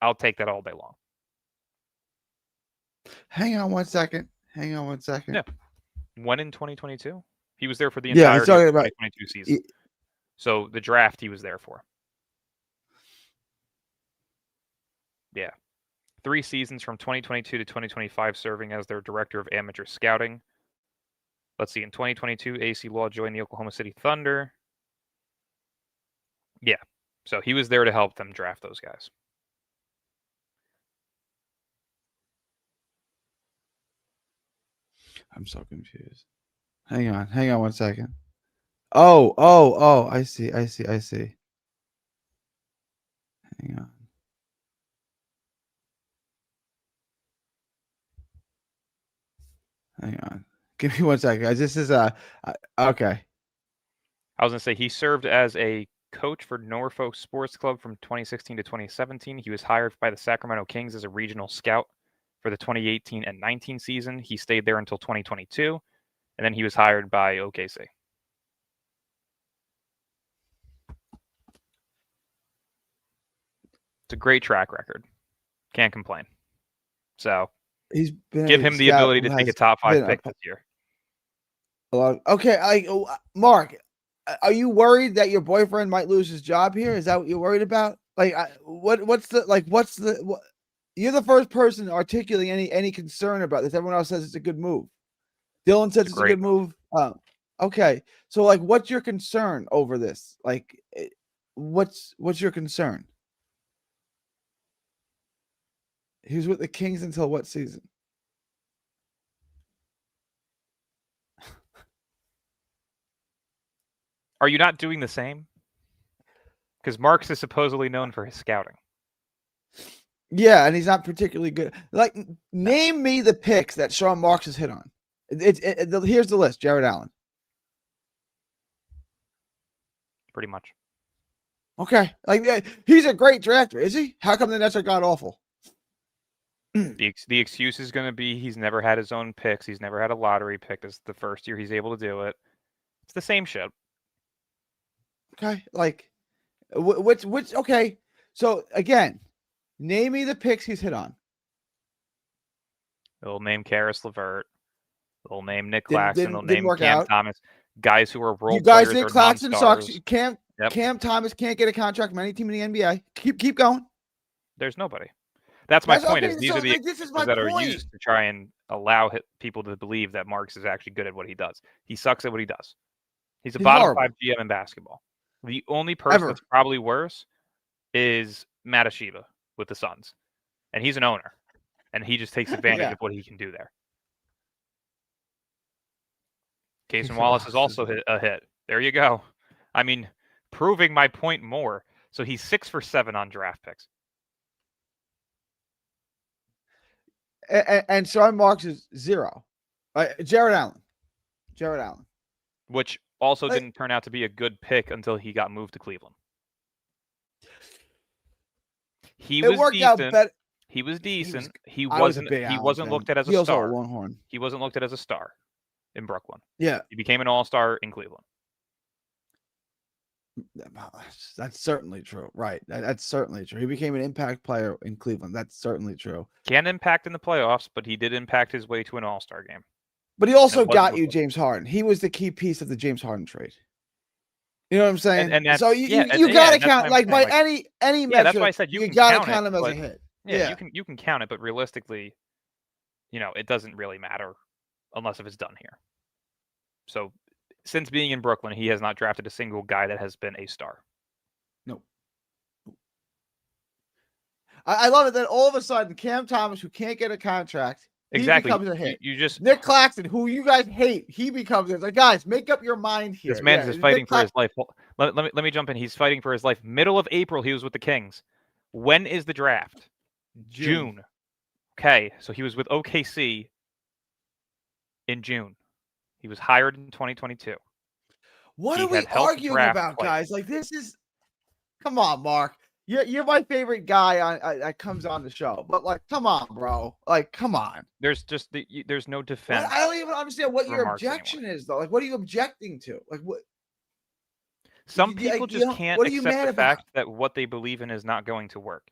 I'll take that all day long. Hang on one second. Yeah. When in 2022? He was there for the entirety of the 2022 season. So the draft he was there for. Yeah. 3 seasons from 2022 to 2025 serving as their director of amateur scouting. Let's see. In 2022, AC Law joined the Oklahoma City Thunder. Yeah. So he was there to help them draft those guys. I'm so confused. Hang on one second. Oh, I see. Hang on. Give me 1 second. This is okay. I was going to say he served as a coach for Norfolk Sports Club from 2016 to 2017. He was hired by the Sacramento Kings as a regional scout for the 2018 and 19 season. He stayed there until 2022, and then he was hired by OKC. It's a great track record. Can't complain. So he's been give him the ability to take a top 5 pick this year. Okay, Mark, are you worried that your boyfriend might lose his job here? Is that what you're worried about? Like, you're the first person articulating any concern about this. Everyone else says it's a good move. Dylan says it's a good move. Okay, so like, what's your concern over this? Like, what's your concern? He was with the Kings until what season? Are you not doing the same? Because Marks is supposedly known for his scouting. Yeah, and he's not particularly good. Like, name me the picks that Sean Marks has hit on. Here's the list: Jared Allen. Pretty much. Okay, like he's a great drafter, is he? How come the Nets are god awful? The excuse is going to be he's never had his own picks. He's never had a lottery pick. This is the first year he's able to do it. It's the same shit. Okay, like which okay. So again, name me the picks he's hit on. They'll name Karis LeVert. They'll name Nick Didn't- Claxton. didn't- They'll didn't name work Cam out. Thomas. Guys who are role You guys players think or Claxton sucks? non-stars. Cam Thomas can't get a contract from any team in the NBA. Keep going. There's nobody. That's my point. okay, Is these so, are the like, this is my that are point. used to try and allow people to believe that Marks is actually good at what he does. He sucks at what he does. He's a bottom horrible. 5 GM in basketball. The only person that's probably worse is Matashiba with the Suns, and he's an owner, and he just takes advantage of what he can do there. Cason Wallace is also a hit. There you go. I mean, proving my point more. So he's 6 for 7 on draft picks. And Sean Marks is 0. Jared Allen. Which also didn't turn out to be a good pick until he got moved to Cleveland. He was decent. He was decent. He wasn't looked at as a star. He wasn't looked at as a star in Brooklyn. Yeah. He became an all-star in Cleveland. That's certainly true. Right. That's certainly true. He became an impact player in Cleveland. That's certainly true. Can impact in the playoffs, but he did impact his way to an all-star game. But he also got you James Harden. He was the key piece of the James Harden trade. You know what I'm saying? And so you got to count by any metric. Yeah, that's why I said you got to count him as a hit. Yeah, you can count it, but realistically, it doesn't really matter unless if it's done here. So since being in Brooklyn, he has not drafted a single guy that has been a star. No. I love it that all of a sudden Cam Thomas, who can't get a contract, exactly, he becomes a hit. You just Nick Claxton, who you guys hate, he becomes it. Like, guys, make up your mind here. This man is fighting for his life. Let me jump in. He's fighting for his life. Middle of April, he was with the Kings. When is the draft? June. Okay, so he was with OKC in June. He was hired in 2022. What are we arguing about, guys? Like, this is, come on, Mark. You're my favorite guy on that comes on the show, but like, come on, bro. Like, come on. There's no defense. I don't even understand what your objection is, though. Like, what are you objecting to? Like, what? Some people just can't accept the fact that what they believe in is not going to work.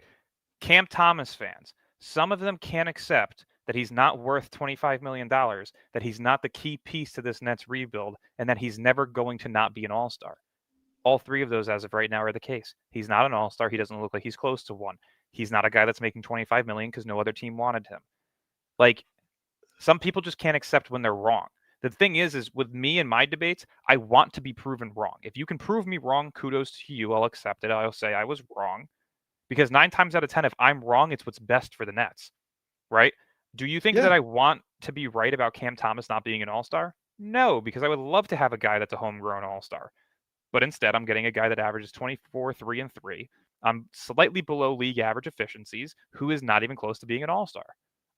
Cam Thomas fans, some of them can't accept that he's not worth $25 million, that he's not the key piece to this Nets rebuild, and that he's never going to not be an all-star. All three of those, as of right now, are the case. He's not an all-star. He doesn't look like he's close to one. He's not a guy that's making $25 million because no other team wanted him. Like, some people just can't accept when they're wrong. The thing is with me and my debates, I want to be proven wrong. If you can prove me wrong, kudos to you. I'll accept it. I'll say I was wrong. Because 9 times out of 10, if I'm wrong, it's what's best for the Nets, right? Do you think that I want to be right about Cam Thomas not being an all-star? No, because I would love to have a guy that's a homegrown all-star. But instead, I'm getting a guy that averages 24, 3, and 3. I'm slightly below league average efficiencies, who is not even close to being an all-star.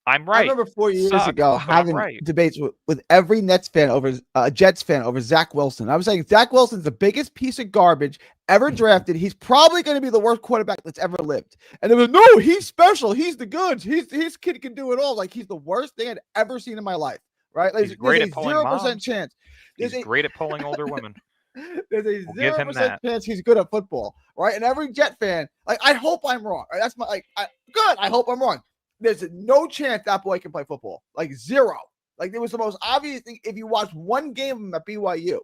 I'm right. I remember 4 years ago having debates with every Nets fan over Jets fan over Zach Wilson. I was saying Zach Wilson's the biggest piece of garbage ever drafted. He's probably going to be the worst quarterback that's ever lived. And they were, no, he's special. He's the goods. His kid can do it all. Like, he's the worst thing I'd ever seen in my life. Right? Like, he's great at polling 0% chance. He's great at polling older women. There's a 0% chance he's good at football, right? And every Jet fan, like, I hope I'm wrong. Right? That's my good. I hope I'm wrong. There's no chance that boy can play football. Like, 0. Like, it was the most obvious thing. If you watch one game of him at BYU,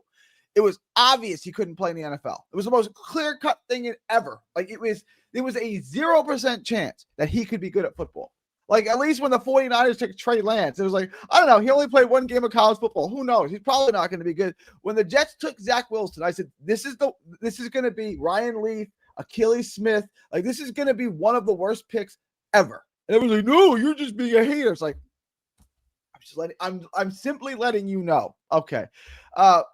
it was obvious he couldn't play in the NFL. It was the most clear-cut thing ever. Like, there was a 0% chance that he could be good at football. Like, at least when the 49ers took Trey Lance, it was like, I don't know, he only played one game of college football. Who knows? He's probably not going to be good. When the Jets took Zach Wilson, I said, this is going to be Ryan Leaf, Achilles Smith. Like, this is going to be one of the worst picks ever. And it was like, no, you're just being a hater. It's like, I'm simply letting you know. Okay. But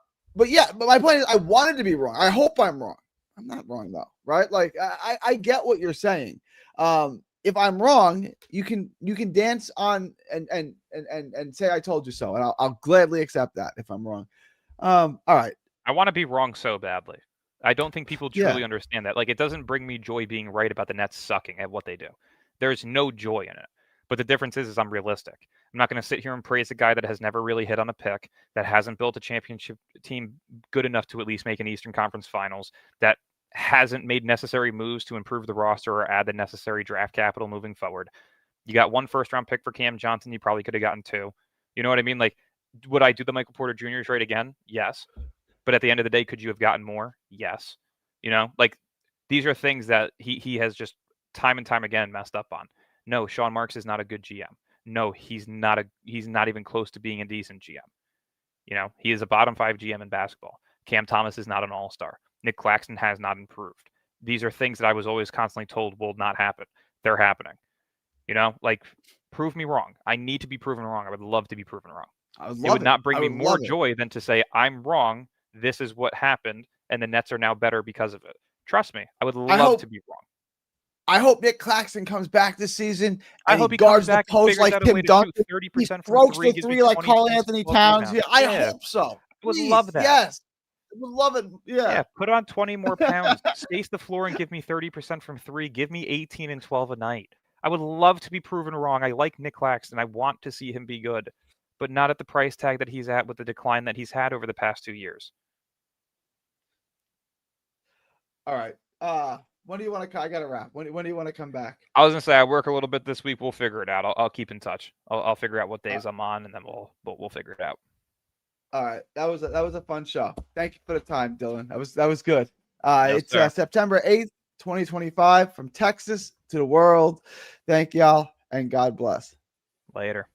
my point is, I wanted to be wrong. I hope I'm wrong. I'm not wrong though, right? Like, I get what you're saying. If I'm wrong, you can dance on and say I told you so, and I'll gladly accept that if I'm wrong. All right. I want to be wrong so badly. I don't think people truly understand that. Like, it doesn't bring me joy being right about the Nets sucking at what they do. There's no joy in it. But the difference is I'm realistic. I'm not going to sit here and praise a guy that has never really hit on a pick, that hasn't built a championship team good enough to at least make an Eastern Conference Finals, that hasn't made necessary moves to improve the roster or add the necessary draft capital moving forward. You got 1 first-round pick for Cam Johnson. You probably could have gotten 2. You know what I mean? Like, would I do the Michael Porter Jr. trade again? Yes. But at the end of the day, could you have gotten more? Yes. You know, like, these are things that he has just time and time again messed up on. No, Sean Marks is not a good GM. No, he's not even close to being a decent GM. You know, he is a bottom 5 GM in basketball. Cam Thomas is not an all-star. Nick Claxton has not improved. These are things that I was always constantly told will not happen. They're happening. You know, like, prove me wrong. I need to be proven wrong. I would love to be proven wrong. It would not bring me more joy than to say, I'm wrong. This is what happened. And the Nets are now better because of it. Trust me. I would love to be wrong. I hope Nick Claxton comes back this season. I hope he guards comes back the post like Tim Duncan. 30% He strokes the 3 like Karl Anthony Towns. Yeah, I hope so. I would love that. Yes. I would love it. Yeah. Put on 20 more pounds. Space the floor and give me 30% from 3. Give me 18 and 12 a night. I would love to be proven wrong. I like Nick Claxton. I want to see him be good, but not at the price tag that he's at with the decline that he's had over the past 2 years. All right. When do you want to? I got to wrap. When do you want to come back? I was gonna say I work a little bit this week. We'll figure it out. I'll keep in touch. I'll figure out what days I'm on, and then we'll figure it out. All right. That was a fun show. Thank you for the time, Dylan. That was good. It's September 8th, 2025, from Texas to the world. Thank y'all, and God bless. Later.